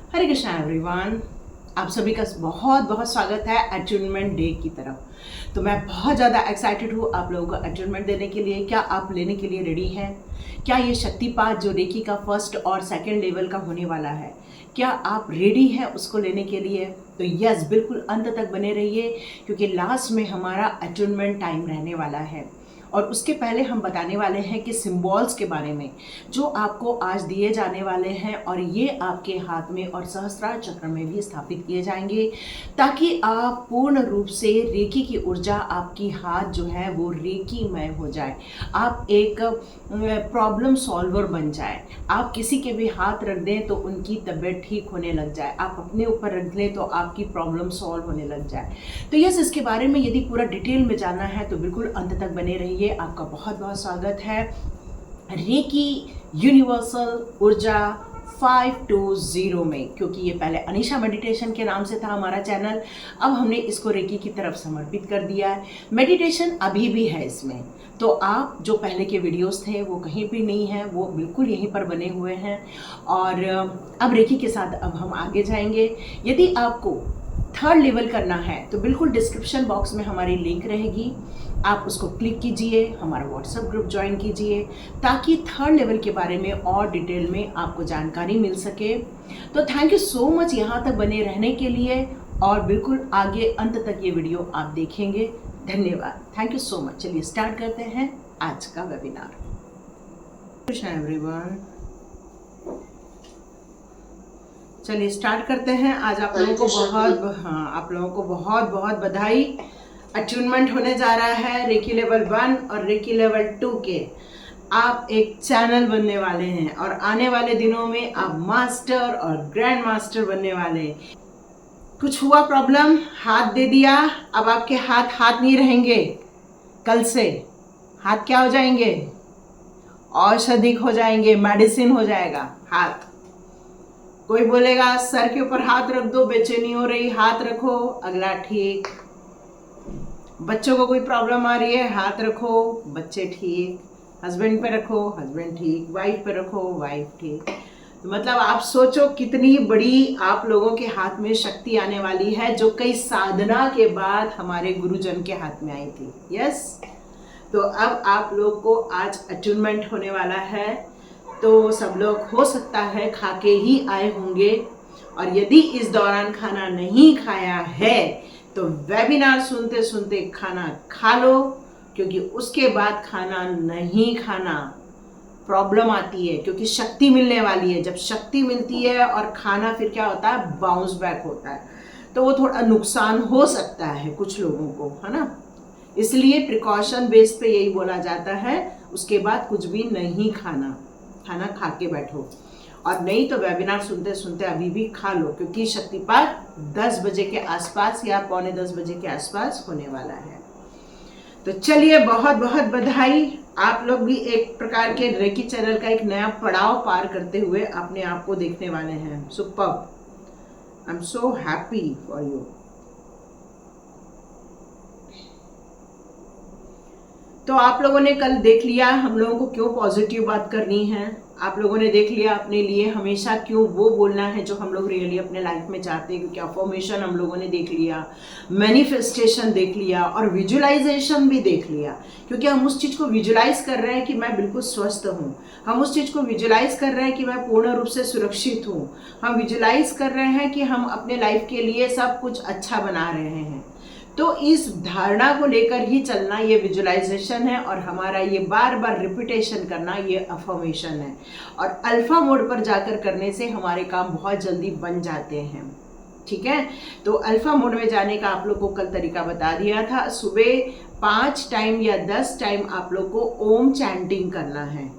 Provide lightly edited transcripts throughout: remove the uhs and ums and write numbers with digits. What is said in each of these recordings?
हरे Krishna everyone. आप सभी का बहुत बहुत स्वागत है अटूनमेंट डे की तरफ। तो मैं बहुत ज़्यादा एक्साइटेड हूँ आप लोगों को अटूनमेंट देने के लिए। क्या आप लेने के लिए रेडी हैं? क्या ये शक्तिपात जो रेकी का फर्स्ट और सेकंड लेवल का होने वाला है, क्या आप रेडी हैं उसको लेने के लिए? तो यस, बिल्कुल अंत तक बने रहिए, क्योंकि लास्ट में हमारा अटूनमेंट टाइम रहने वाला है। और उसके पहले हम बताने वाले हैं कि सिंबल्स के बारे में जो आपको आज दिए जाने वाले हैं, और ये आपके हाथ में और सहस्त्रार चक्र में भी स्थापित किए जाएंगे, ताकि आप पूर्ण रूप से रेकी की ऊर्जा, आपकी हाथ जो है वो रेकीमय हो जाए। आप एक प्रॉब्लम सॉल्वर बन जाए। आप किसी के भी हाथ रख दें तो उनकी तबीयत ठीक होने लग जाए। आप अपने ऊपर रख लें तो आपकी प्रॉब्लम सॉल्व होने लग जाए। तो यस, इसके बारे में यदि पूरा डिटेल में जानना है तो बिल्कुल अंत तक बने रहिए। आपका बहुत बहुत स्वागत है रेकी यूनिवर्सल ऊर्जा 520 में, क्योंकि ये पहले अनीशा मेडिटेशन के नाम से था हमारा चैनल। अब हमने इसको रेकी की तरफ समर्पित कर दिया है। मेडिटेशन अभी भी है इसमें, तो आप जो पहले के वीडियोस थे वो कहीं भी नहीं है, वो बिल्कुल यहीं पर बने हुए हैं। और अब रेकी के साथ अब हम आगे जाएंगे। यदि आपको थर्ड लेवल करना है तो बिल्कुल डिस्क्रिप्शन बॉक्स में हमारी लिंक रहेगी, आप उसको क्लिक कीजिए, हमारा व्हाट्सएप ग्रुप ज्वाइन कीजिए, ताकि थर्ड लेवल के बारे में और डिटेल में आपको जानकारी मिल सके। तो थैंक यू सो मच यहाँ तक बने रहने के लिए, और बिल्कुल आगे अंत तक ये वीडियो आप देखेंगे। धन्यवाद, थैंक यू सो मच। चलिए स्टार्ट करते हैं आज का वेबिनार। कृष्णा एवरीवन, चलिए स्टार्ट करते हैं। आज आप लोगों को बहुत बहुत बधाई। अटूनमेंट होने जा रहा है रेकी लेवल 1 और रेकी लेवल 2 के। आप एक चैनल बनने वाले हैं और आने वाले दिनों में आप मास्टर और ग्रैंड मास्टर बनने वाले हैं। कुछ हुआ प्रॉब्लम, हाथ दे दिया, अब आपके हाथ नहीं रहेंगे। कल से हाथ क्या हो जाएंगे? औषधिक हो जाएंगे, मेडिसिन हो जाएगा हाथ। कोई बोलेगा सर के ऊपर हाथ रख दो, बेचैनी हो रही, हाथ रखो, अगला ठीक। बच्चों को कोई प्रॉब्लम आ रही है, हाथ रखो, बच्चे ठीक। हस्बैंड पे रखो, हस्बैंड ठीक। वाइफ पे रखो, वाइफ ठीक। तो मतलब आप सोचो कितनी बड़ी आप लोगों के हाथ में शक्ति आने वाली है, जो कई साधना के बाद हमारे गुरुजन के हाथ में आई थी। यस, तो अब आप लोग को आज अटूनमेंट होने वाला है। तो सब लोग हो सकता है खा के ही आए होंगे, और यदि इस दौरान खाना नहीं खाया है तो वेबिनार सुनते सुनते खाना खा लो, क्योंकि उसके बाद खाना नहीं खाना प्रॉब्लम आती है, क्योंकि शक्ति मिलने वाली है। जब शक्ति मिलती है और खाना, फिर क्या होता है, बाउंस बैक होता है, तो वो थोड़ा नुकसान हो सकता है कुछ लोगों को, है ना। इसलिए प्रिकॉशन बेस पे यही बोला जाता है, उसके बाद कुछ भी नहीं खाना, खाना खा के बैठो। और नहीं तो वेबिनार सुनते सुनते अभी भी खा लो, क्योंकि शक्तिपात 10 बजे के आसपास या पौने 10 बजे के आसपास होने वाला है। तो चलिए, बहुत बहुत बधाई। आप लोग भी एक प्रकार के रेकी चैनल का एक नया पड़ाव पार करते हुए अपने आप को देखने वाले हैं। Superb, I am so happy for you. तो आप लोगों ने कल देख लिया हम लोगों को क्यों पॉजिटिव बात करनी है। आप लोगों ने देख लिया अपने लिए हमेशा क्यों वो बोलना है जो हम लोग रियली अपने लाइफ में चाहते हैं, क्योंकि अफर्मेशन हम लोगों ने देख लिया, मैनिफेस्टेशन देख लिया, और विजुअलाइजेशन भी देख लिया। क्योंकि हम उस चीज़ को विजुअलाइज कर रहे हैं कि मैं बिल्कुल स्वस्थ हूँ। हम उस चीज़ को विजुअलाइज कर रहे हैं कि मैं पूर्ण रूप से सुरक्षित हूँ। हम विजुअलाइज कर रहे हैं कि हम अपने लाइफ के लिए सब कुछ अच्छा बना रहे हैं। तो इस धारणा को लेकर ही चलना ये विजुअलाइजेशन है, और हमारा ये बार बार रिपीटेशन करना ये अफर्मेशन है। और अल्फा मोड पर जाकर करने से हमारे काम बहुत जल्दी बन जाते हैं। ठीक है, तो अल्फा मोड में जाने का आप लोग को कल तरीका बता दिया था। सुबह 5 टाइम या 10 टाइम आप लोग को ओम चैंटिंग करना है।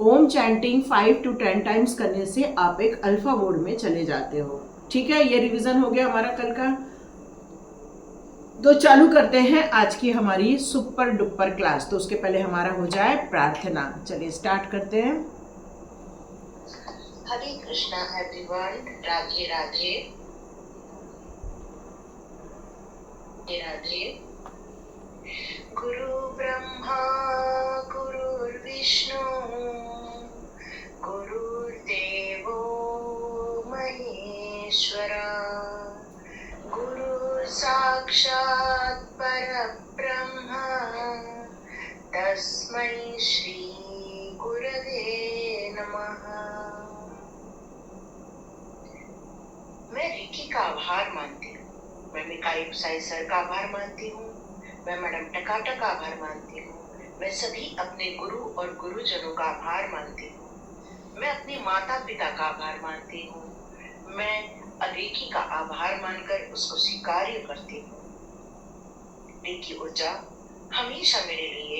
ओम चैंटिंग 5 to 10 टाइम्स करने से आप एक अल्फा मोड में चले जाते हो। ठीक है, ये रिवीजन हो गया हमारा कल का। तो चालू करते हैं आज की हमारी सुपर डुपर क्लास। तो उसके पहले हमारा हो जाए प्रार्थना। चलिए स्टार्ट करते हैं। हरे कृष्णा एवरीवन, राधे राधे राधे। गुरु ब्रह्मा गुरुर्विष्णु गुरुर्देवो महेश्वरः, परमेश्वर गुरु साक्षात् परब्रह्म तस्मै श्री गुरवे नमः। मैं रिकी का आभार मानती हूँ, मैं मिकाई पुसाई सर का आभार मानती हूँ, मैं मैडम टकाटा का आभार मानती हूँ, मैं सभी अपने गुरु और गुरुजनों का आभार मानती हूँ, मैं अपनी माता पिता का आभार मानती हूँ, मैं रेकी का आभार मानकर उसको स्वीकार्य करती हूँ। रेकी ऊर्जा हमेशा मेरे लिए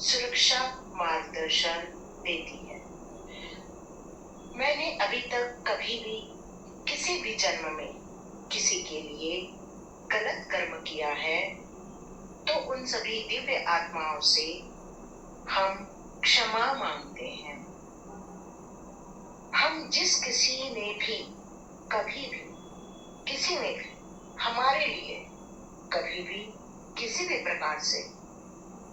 सुरक्षा मार्गदर्शन देती है। मैंने अभी तक कभी भी किसी भी जन्म में किसी के लिए गलत कर्म किया है तो उन सभी दिव्य आत्माओं से हम क्षमा मांगते हैं। हम जिस किसी ने भी कभी भी किसी ने भी हमारे लिए कभी भी किसी भी प्रकार से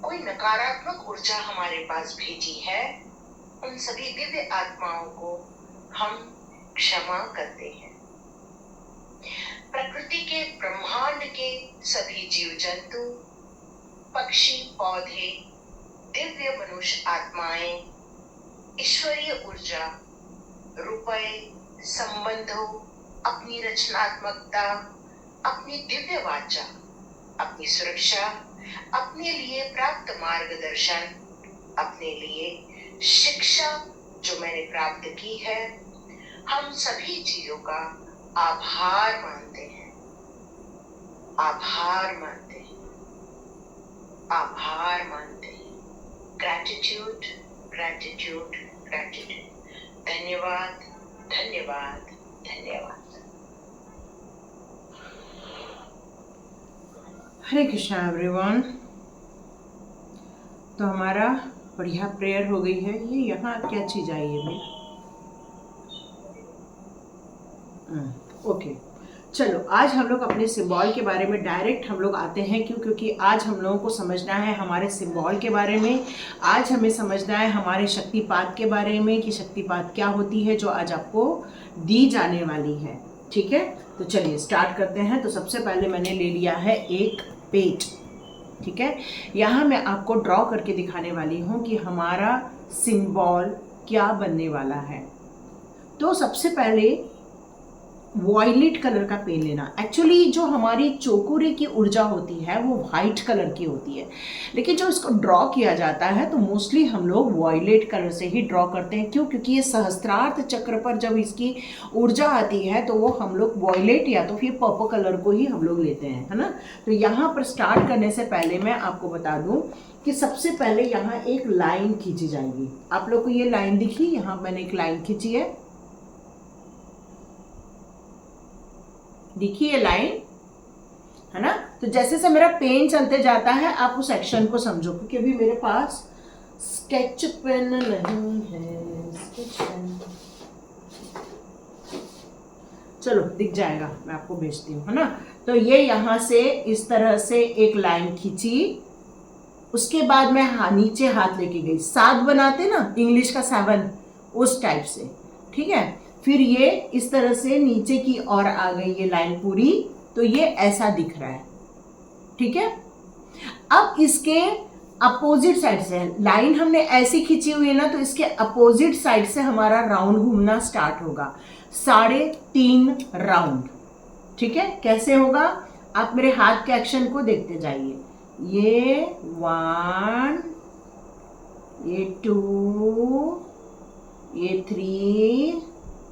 कोई नकारात्मक ऊर्जा हमारे पास भेजी है, उन सभी दिव्य आत्माओं को हम क्षमा करते हैं। प्रकृति के ब्रह्मांड के सभी जीव जंतु, पक्षी, पौधे, दिव्य मनुष्य आत्माएं, ईश्वरीय ऊर्जा, रुपए, संबंधों, अपनी रचनात्मकता, अपनी दिव्य वाचा, अपनी सुरक्षा, अपने लिए प्राप्त मार्गदर्शन, अपने लिए शिक्षा जो मैंने प्राप्त की है, हम सभी चीजों का आभार मानते हैं, आभार मानते हैं, आभार मानते हैं। Gratitude, gratitude, gratitude. धन्यवाद, धन्यवाद, धन्यवाद। हरे कृष्णा एवरीवन। तो हमारा बढ़िया प्रेयर हो गई है। ये यहाँ क्या चीज़ आई है भाई? ओके, चलो आज हम लोग अपने सिंबल के बारे में डायरेक्ट हम लोग आते हैं। क्योंकि आज हम लोगों को समझना है हमारे सिंबल के बारे में। आज हमें समझना है हमारे शक्तिपात के बारे में कि शक्तिपात क्या होती है जो आज आपको दी जाने वाली है। ठीक है, तो चलिए स्टार्ट करते हैं। तो सबसे पहले मैंने ले लिया है एक पेज। ठीक है, यहाँ मैं आपको ड्रॉ करके दिखाने वाली हूँ कि हमारा सिंबल क्या बनने वाला है। तो सबसे पहले वॉयलेट कलर का पेन लेना। एक्चुअली जो हमारी चौकोरे की ऊर्जा होती है वो वाइट कलर की होती है, लेकिन जो इसको ड्रॉ किया जाता है तो मोस्टली हम लोग वॉयलेट कलर से ही ड्रॉ करते हैं। क्यों? क्योंकि ये सहस्त्रार्थ चक्र पर जब इसकी ऊर्जा आती है तो वो हम लोग वॉयलेट या तो फिर पर्पल कलर को ही हम लोग लेते हैं, है ना। तो यहाँ पर स्टार्ट करने से पहले मैं आपको बता दूँ कि सबसे पहले यहाँ एक लाइन खींची जाएगी। आप लोग को ये लाइन दिखी? यहाँ मैंने एक लाइन खींची है, देखिए लाइन, है ना। तो जैसे से मेरा पेन चलते जाता है आप उस एक्शन को समझो, क्योंकि अभी मेरे पास स्केच पेन नहीं है। स्केच पेन चलो दिख जाएगा, मैं आपको भेजती हूँ, है ना। तो ये यहाँ से इस तरह से एक लाइन खींची, उसके बाद मैं नीचे हाथ लेके गई, 7 बनाते ना इंग्लिश का 7, उस टाइप से। ठीक है, फिर ये इस तरह से नीचे की ओर आ गई ये लाइन पूरी, तो ये ऐसा दिख रहा है। ठीक है, अब इसके अपोजिट साइड से लाइन हमने ऐसी खींची हुई है ना, तो इसके अपोजिट साइड से हमारा राउंड घूमना स्टार्ट होगा, 3.5 राउंड। ठीक है, कैसे होगा? आप मेरे हाथ के एक्शन को देखते जाइए। ये 1, ये 2, ये 3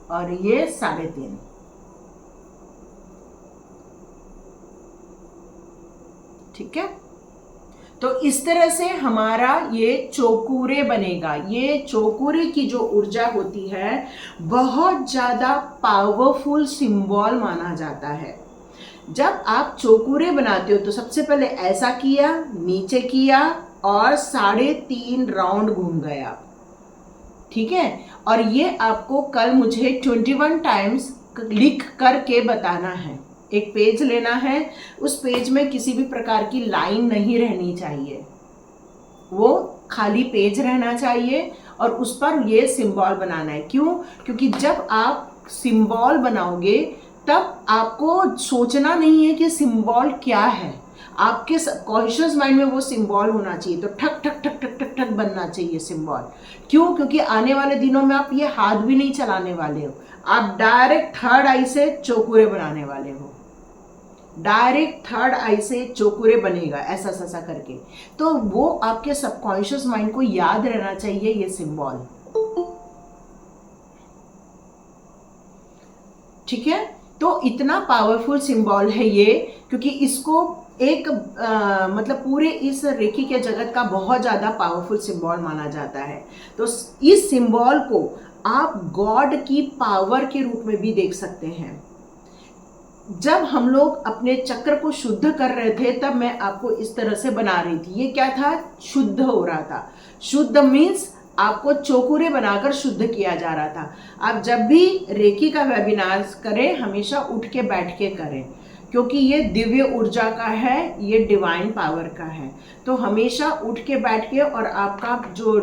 और ये 3.5। ठीक है, तो इस तरह से हमारा ये चौकोरे बनेगा। ये चौकोरे की जो ऊर्जा होती है बहुत ज़्यादा पावरफुल सिंबल माना जाता है। जब आप चौकोरे बनाते हो तो सबसे पहले ऐसा किया, नीचे किया और 3.5 राउंड घूम गया। ठीक है, और ये आपको कल मुझे 21 टाइम्स लिख करके बताना है। एक पेज लेना है, उस पेज में किसी भी प्रकार की लाइन नहीं रहनी चाहिए, वो खाली पेज रहना चाहिए और उस पर ये सिंबल बनाना है। क्यों? क्योंकि जब आप सिंबल बनाओगे तब आपको सोचना नहीं है कि सिंबल क्या है, आपके कॉन्शियस माइंड में वो सिंबल होना चाहिए। तो ठक ठक ठक ठक ठक ठक बनना चाहिए सिंबल। क्यों? क्योंकि आने वाले दिनों में आप ये हाथ भी नहीं चलाने वाले हो, आप डायरेक्ट थर्ड आई से चौकुरे बनाने वाले हो। डायरेक्ट थर्ड आई से चौकुरे बनेगा ऐसा ऐसा करके। तो वो आपके सबकॉन्शियस माइंड को याद रहना चाहिए ये सिंबल। ठीक है, तो इतना पावरफुल सिंबल है ये, क्योंकि इसको एक मतलब पूरे इस रेकी के जगत का बहुत ज़्यादा पावरफुल सिंबल माना जाता है। तो इस सिंबल को आप गॉड की पावर के रूप में भी देख सकते हैं। जब हम लोग अपने चक्र को शुद्ध कर रहे थे तब मैं आपको इस तरह से बना रही थी। ये क्या था? शुद्ध हो रहा था। शुद्ध मीन्स आपको चौकुरे बनाकर शुद्ध किया जा रहा था। आप जब भी रेकी का वेबिनार करें हमेशा उठ के बैठ के करें, क्योंकि ये दिव्य ऊर्जा का है, ये डिवाइन पावर का है। तो हमेशा उठ के बैठ के, और आपका जो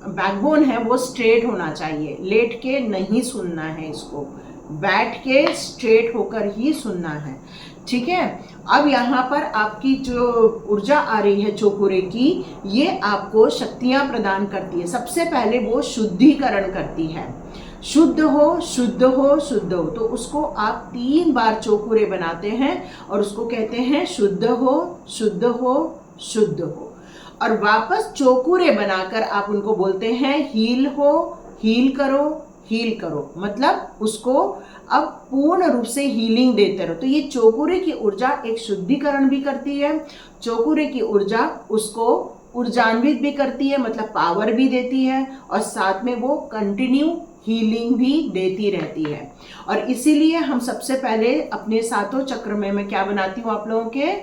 बैकबोन है वो स्ट्रेट होना चाहिए। लेट के नहीं सुनना है इसको, बैठ के स्ट्रेट होकर ही सुनना है। ठीक है, अब यहाँ पर आपकी जो ऊर्जा आ रही है चौकुरे की, ये आपको शक्तियाँ प्रदान करती है। सबसे पहले वो शुद्धिकरण करती है। शुद्ध हो शुद्ध हो शुद्ध हो, तो उसको आप 3 बार चौकुरे बनाते हैं और उसको कहते हैं शुद्ध हो शुद्ध हो शुद्ध हो। और वापस चौकुरे बनाकर आप उनको बोलते हैं हील हो, हील करो, हील करो। मतलब उसको अब पूर्ण रूप से हीलिंग देते रहो। तो ये चौकुरे की ऊर्जा एक शुद्धिकरण भी करती है, चौकुरे की ऊर्जा उसको ऊर्जान्वित भी करती है, मतलब पावर भी देती है, और साथ में वो कंटिन्यू हीलिंग भी देती रहती है। और इसीलिए हम सबसे पहले अपने सातों चक्र में मैं क्या बनाती हूँ आप लोगों के?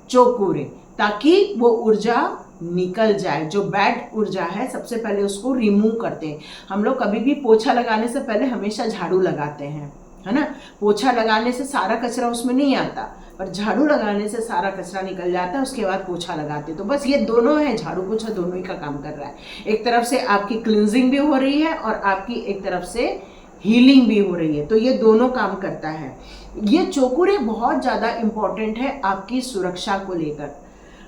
चौकुरे, ताकि वो ऊर्जा निकल जाए। जो बैड ऊर्जा है सबसे पहले उसको रिमूव करते हैं। हम लोग कभी भी पोछा लगाने से पहले हमेशा झाड़ू लगाते हैं, है ना। पोछा लगाने से सारा कचरा उसमें नहीं आता, पर झाड़ू लगाने से सारा कचरा निकल जाता है, उसके बाद पोछा लगाते। तो बस ये दोनों है, झाड़ू पोछा दोनों ही का काम कर रहा है। एक तरफ से आपकी क्लींजिंग भी हो रही है और आपकी एक तरफ से हीलिंग भी हो रही है। तो ये दोनों काम करता है। ये चौकुरे बहुत ज़्यादा इम्पॉर्टेंट है आपकी सुरक्षा को लेकर।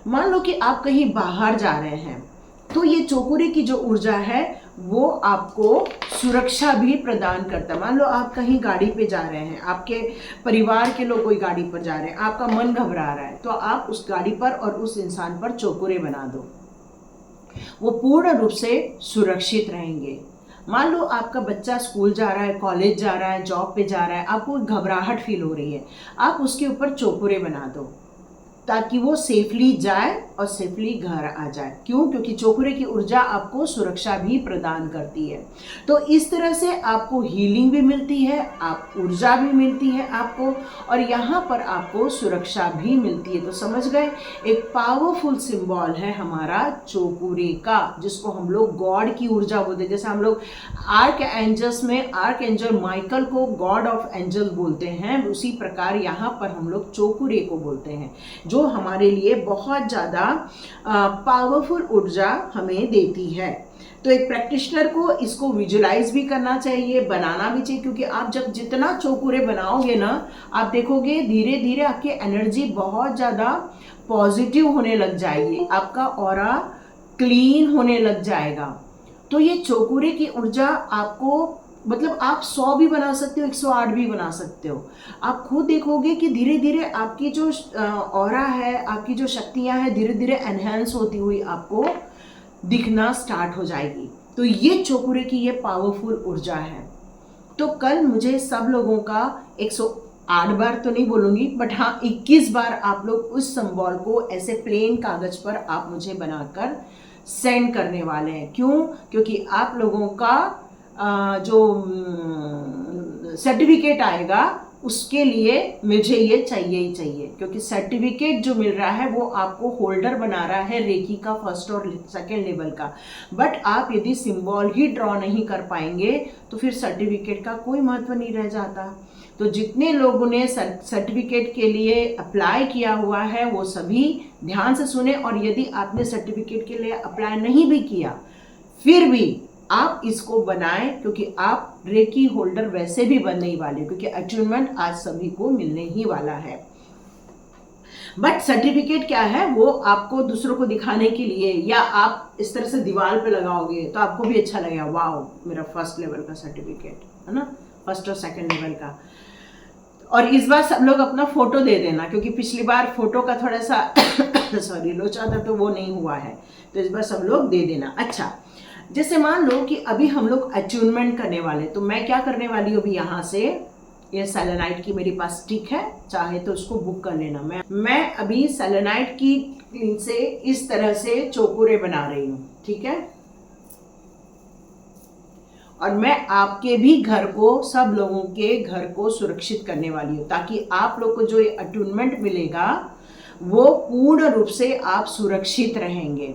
मान लो कि आप कहीं बाहर जा रहे हैं, तो ये चौकुरे की जो ऊर्जा है वो आपको सुरक्षा भी प्रदान करता है। मान लो आप कहीं गाड़ी पे जा रहे हैं, आपके परिवार के लोग कोई गाड़ी पर जा रहे हैं, आपका मन घबरा रहा है, तो आप उस गाड़ी पर और उस इंसान पर चौकुरे बना दो, वो पूर्ण रूप से सुरक्षित रहेंगे। मान लो आपका बच्चा स्कूल जा रहा है, कॉलेज जा रहा है, जॉब पे जा रहा है, आपको घबराहट फील हो रही है, आप उसके ऊपर चौकुरे बना दो ताकि वो सेफली जाए और सेफली घर आ जाए। क्यों? क्योंकि चौकुरे की ऊर्जा आपको सुरक्षा भी प्रदान करती है। तो इस तरह से आपको हीलिंग भी मिलती है, आप ऊर्जा भी मिलती है आपको, और यहाँ पर आपको सुरक्षा भी मिलती है। तो समझ गए, एक पावरफुल सिंबल है हमारा चौकुरे का, जिसको हम लोग गॉड की ऊर्जा बोलते हैं। जैसे हम लोग आर्क एंजल्स में आर्क एंजल माइकल को गॉड ऑफ एंजल बोलते हैं, उसी प्रकार यहाँ पर हम लोग चौकुरे को बोलते हैं, जो हमारे लिए बहुत ज़्यादा पावरफुल ऊर्जा हमें देती है। तो एक प्रैक्टिशनर को इसको विजुलाइज भी करना चाहिए, बनाना भी चाहिए, क्योंकि आप जब जितना चौकुरे बनाओगे ना, आप देखोगे धीरे धीरे आपकी एनर्जी बहुत ज़्यादा पॉजिटिव होने लग जाएगी, आपका ऑरा क्लीन होने लग जाएगा। तो ये चौकुरे की ऊर्जा आपको, मतलब आप 100 भी बना सकते हो, 108 भी बना सकते हो। आप खुद देखोगे कि धीरे धीरे आपकी जो ऑरा है, आपकी जो शक्तियां हैं, धीरे धीरे एनहेंस होती हुई आपको दिखना स्टार्ट हो जाएगी। तो ये चौकुरे की ये पावरफुल ऊर्जा है। तो कल मुझे सब लोगों का 108 बार तो नहीं बोलूँगी, बट हाँ 21 बार आप लोग उस सिंबल को ऐसे प्लेन कागज पर आप मुझे बनाकर सेंड करने वाले हैं। क्यों? क्योंकि आप लोगों का जो सर्टिफिकेट आएगा उसके लिए मुझे ये चाहिए ही चाहिए, क्योंकि सर्टिफिकेट जो मिल रहा है वो आपको होल्डर बना रहा है रेकी का फर्स्ट और सेकेंड लेवल का। बट आप यदि सिंबल ही ड्रॉ नहीं कर पाएंगे तो फिर सर्टिफिकेट का कोई महत्व नहीं रह जाता। तो जितने लोगों ने सर्टिफिकेट के लिए अप्लाई किया हुआ है वो सभी ध्यान से सुने, और यदि आपने सर्टिफिकेट के लिए अप्लाई नहीं भी किया फिर भी आप इसको बनाएं, क्योंकि आप रेकी होल्डर वैसे भी बनने ही वाले, क्योंकि अचीवमेंट आज सभी को मिलने ही वाला है। बट सर्टिफिकेट क्या है, वो आपको दूसरों को दिखाने के लिए, या आप इस तरह से दीवार पे लगाओगे तो आपको भी अच्छा लगेगा, वाह मेरा फर्स्ट लेवल का सर्टिफिकेट है ना, फर्स्ट और सेकंड लेवल का। और इस बार सब लोग अपना फोटो दे देना, क्योंकि पिछली बार फोटो का थोड़ा सा सॉरी लोचा था तो वो नहीं हुआ है, तो इस बार सब लोग दे देना। अच्छा, जैसे मान लो कि अभी हम लोग अचीवमेंट करने वाले, तो मैं क्या करने वाली हूँ अभी, यहाँ से ये सेलेनाइट की मेरे पास स्टिक है, चाहे तो उसको बुक कर लेना। मैं अभी सेलेनाइट की से इस तरह से चोकुरे बना रही हूँ, ठीक है। और मैं आपके भी घर को, सब लोगों के घर को सुरक्षित करने वाली हूँ, ताकि आप लोग को जो ये अटूनमेंट मिलेगा वो पूर्ण रूप से आप सुरक्षित रहेंगे,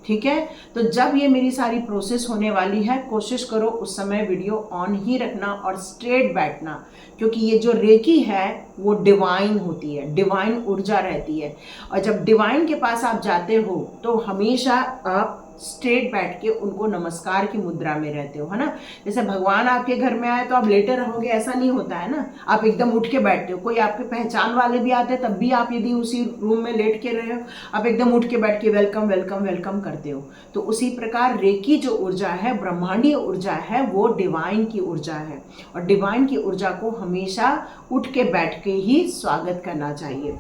ठीक है। तो जब ये मेरी सारी प्रोसेस होने वाली है, कोशिश करो उस समय वीडियो ऑन ही रखना और स्ट्रेट बैठना, क्योंकि ये जो रेकी है वो डिवाइन होती है, डिवाइन ऊर्जा रहती है। और जब डिवाइन के पास आप जाते हो तो हमेशा आप स्ट्रेट बैठ के उनको नमस्कार की मुद्रा में रहते हो, है ना। जैसे भगवान आपके घर में आए तो आप लेटे रहोगे, ऐसा नहीं होता है ना, आप एकदम उठ के बैठते हो। कोई आपके पहचान वाले भी आते हैं तब भी आप यदि उसी रूम में लेट के रहे हो, आप एकदम उठ के बैठ के वेलकम वेलकम वेलकम करते हो। तो उसी प्रकार रेकी जो ऊर्जा है, ब्रह्मांडीय ऊर्जा है, वो डिवाइन की ऊर्जा है, और डिवाइन की ऊर्जा को हमेशा उठ के बैठ के ही स्वागत करना चाहिए,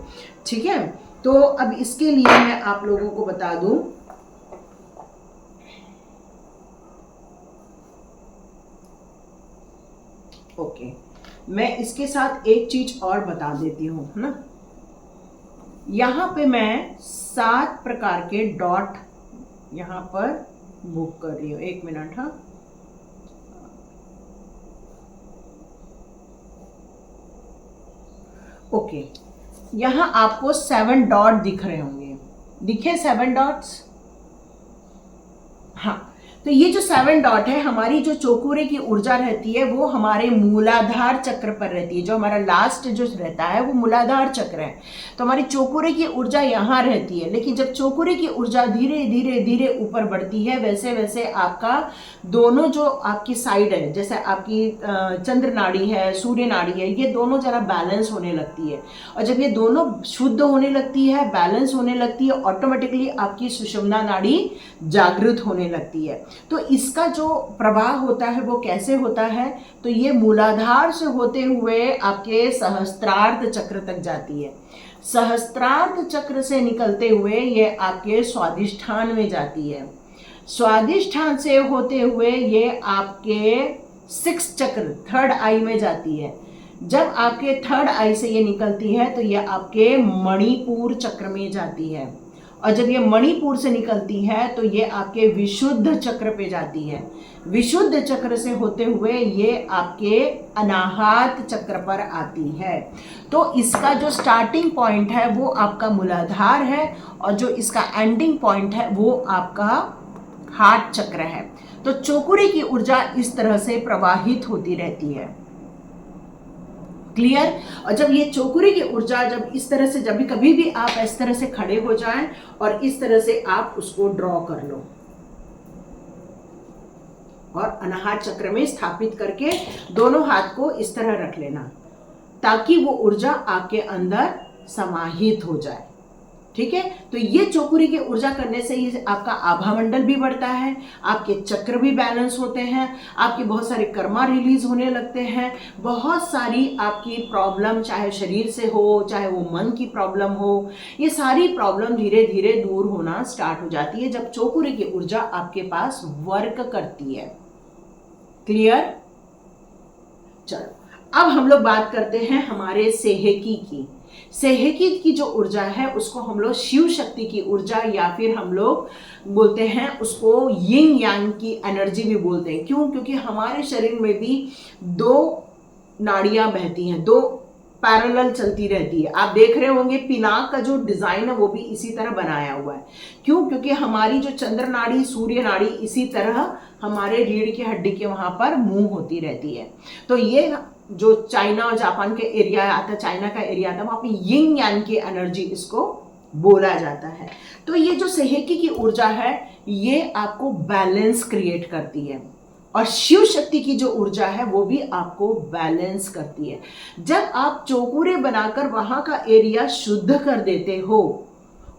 ठीक है। तो अब इसके लिए मैं आप लोगों को बता दूं, ओके, मैं इसके साथ एक चीज और बता देती हूँ, है ना। यहाँ पे मैं 7 प्रकार के डॉट यहाँ पर बुक कर रही हूँ, 1 मिनट, हाँ। ओके, यहाँ आपको 7 डॉट दिख रहे होंगे, दिखे 7 डॉट्स, हाँ। तो ये जो 7 डॉट है, हमारी जो चोकुरे की ऊर्जा रहती है वो हमारे मूलाधार चक्र पर रहती है। जो हमारा लास्ट जो रहता है वो मूलाधार चक्र है। तो हमारी चोकुरे की ऊर्जा यहाँ रहती है, लेकिन जब चोकुरे की ऊर्जा धीरे धीरे धीरे ऊपर बढ़ती है, वैसे वैसे आपका दोनों जो आपकी साइड है, जैसे आपकी चंद्र नाड़ी है, सूर्य नाड़ी है, ये दोनों जरा बैलेंस होने लगती है। और जब ये दोनों शुद्ध होने लगती है, बैलेंस होने लगती है, ऑटोमेटिकली आपकी सुषुम्ना नाड़ी जागृत होने लगती है। तो इसका जो प्रवाह होता है वो कैसे होता है, तो ये मूलाधार से होते हुए आपके सहस्त्रार्थ चक्र तक जाती है। सहस्त्रार्थ चक्र से निकलते हुए ये आपके स्वादिष्ठान में जाती है। स्वादिष्ठान से होते हुए ये आपके 6th चक्र, 3rd आई में जाती है। जब आपके 3rd आई से ये निकलती है तो ये आपके मणिपुर चक्र में जाती है, और जब ये मणिपुर से निकलती है तो ये आपके विशुद्ध चक्र पे जाती है। विशुद्ध चक्र से होते हुए ये आपके अनाहत चक्र पर आती है। तो इसका जो स्टार्टिंग पॉइंट है वो आपका मूलाधार है, और जो इसका एंडिंग पॉइंट है वो आपका हार्ट चक्र है। तो चोकुरे की ऊर्जा इस तरह से प्रवाहित होती रहती है, क्लियर। और जब ये चोकुरे की ऊर्जा जब इस तरह से, जब भी कभी भी आप इस तरह से खड़े हो जाएं और इस तरह से आप उसको ड्रॉ कर लो और अनाहत चक्र में स्थापित करके दोनों हाथ को इस तरह रख लेना, ताकि वो ऊर्जा आपके अंदर समाहित हो जाए, ठीक है। तो ये चोकुरी की ऊर्जा करने से ही आपका आभा मंडल भी बढ़ता है, आपके चक्र भी बैलेंस होते हैं, आपके बहुत सारे कर्मा रिलीज होने लगते हैं, बहुत सारी आपकी प्रॉब्लम, चाहे शरीर से हो चाहे वो मन की प्रॉब्लम हो, ये सारी प्रॉब्लम धीरे धीरे दूर होना स्टार्ट हो जाती है जब चोकुरी की ऊर्जा आपके पास वर्क करती है, क्लियर। चलो अब हम लोग बात करते हैं हमारे सेहेकी की। सेहेकी की जो ऊर्जा है उसको हम लोग शिव शक्ति की ऊर्जा, या फिर हम लोग बोलते हैं उसको यिंग यांग की एनर्जी भी बोलते हैं। क्यों? क्योंकि हमारे शरीर में भी 2 नाड़ियां बहती हैं, 2 पैरेलल चलती रहती है। आप देख रहे होंगे पिनाक का जो डिजाइन है वो भी इसी तरह बनाया हुआ है। क्यों? क्योंकि हमारी जो चंद्र नाड़ी, सूर्य नाड़ी इसी तरह हमारे रीढ़ की हड्डी के वहां पर मूव होती रहती है। तो ये जो चाइना और जापान के एरिया आता है, चाइना का एरिया आता है, वहां पे यिंग यांग की एनर्जी इसको बोला जाता है। तो ये जो सेहेकी की ऊर्जा है ये आपको बैलेंस क्रिएट करती है। और शिव शक्ति की जो ऊर्जा है वो भी आपको बैलेंस करती है। जब आप चौकुरे बनाकर वहां का एरिया शुद्ध कर देते हो,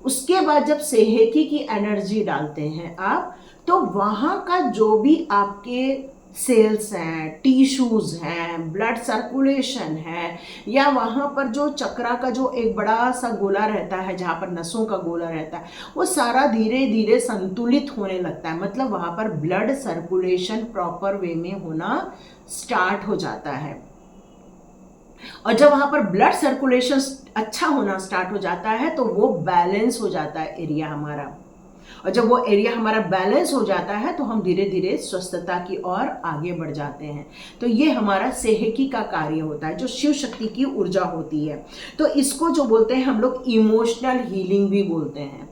उसके बाद जब सेहेकी की एनर्जी डालते हैं आप, तो वहां का जो भी आपके सेल्स हैं, टिश्यूज हैं, ब्लड सर्कुलेशन है, या वहाँ पर जो चक्रा का जो एक बड़ा सा गोला रहता है, जहाँ पर नसों का गोला रहता है, वो सारा धीरे धीरे संतुलित होने लगता है। मतलब वहाँ पर ब्लड सर्कुलेशन प्रॉपर वे में होना स्टार्ट हो जाता है। और जब वहाँ पर ब्लड सर्कुलेशन अच्छा होना स्टार्ट हो जाता है, तो वो बैलेंस हो जाता है एरिया हमारा। और जब वो एरिया हमारा बैलेंस हो जाता है, तो हम धीरे धीरे स्वस्थता की ओर आगे बढ़ जाते हैं। तो ये हमारा सेहेकी का कार्य होता है, जो शिव शक्ति की ऊर्जा होती है। तो इसको जो बोलते हैं हम लोग इमोशनल हीलिंग भी बोलते हैं।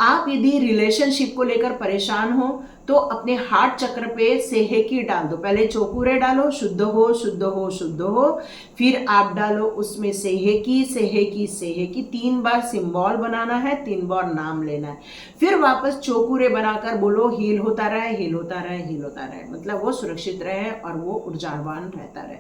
आप यदि रिलेशनशिप को लेकर परेशान हो, तो अपने हार्ट चक्र पे सेहेकी डाल दो। पहले चौकुरे डालो, शुद्ध हो शुद्ध हो शुद्ध हो, फिर आप डालो उसमें सेहेकी सेहेकी सेहेकी। 3 बार सिंबल बनाना है, 3 बार नाम लेना है, फिर वापस चौकुरे बनाकर बोलो हील होता रहे, हील होता रहे, हील होता रहे। मतलब वो सुरक्षित रहे और वो ऊर्जावान रहता रहे।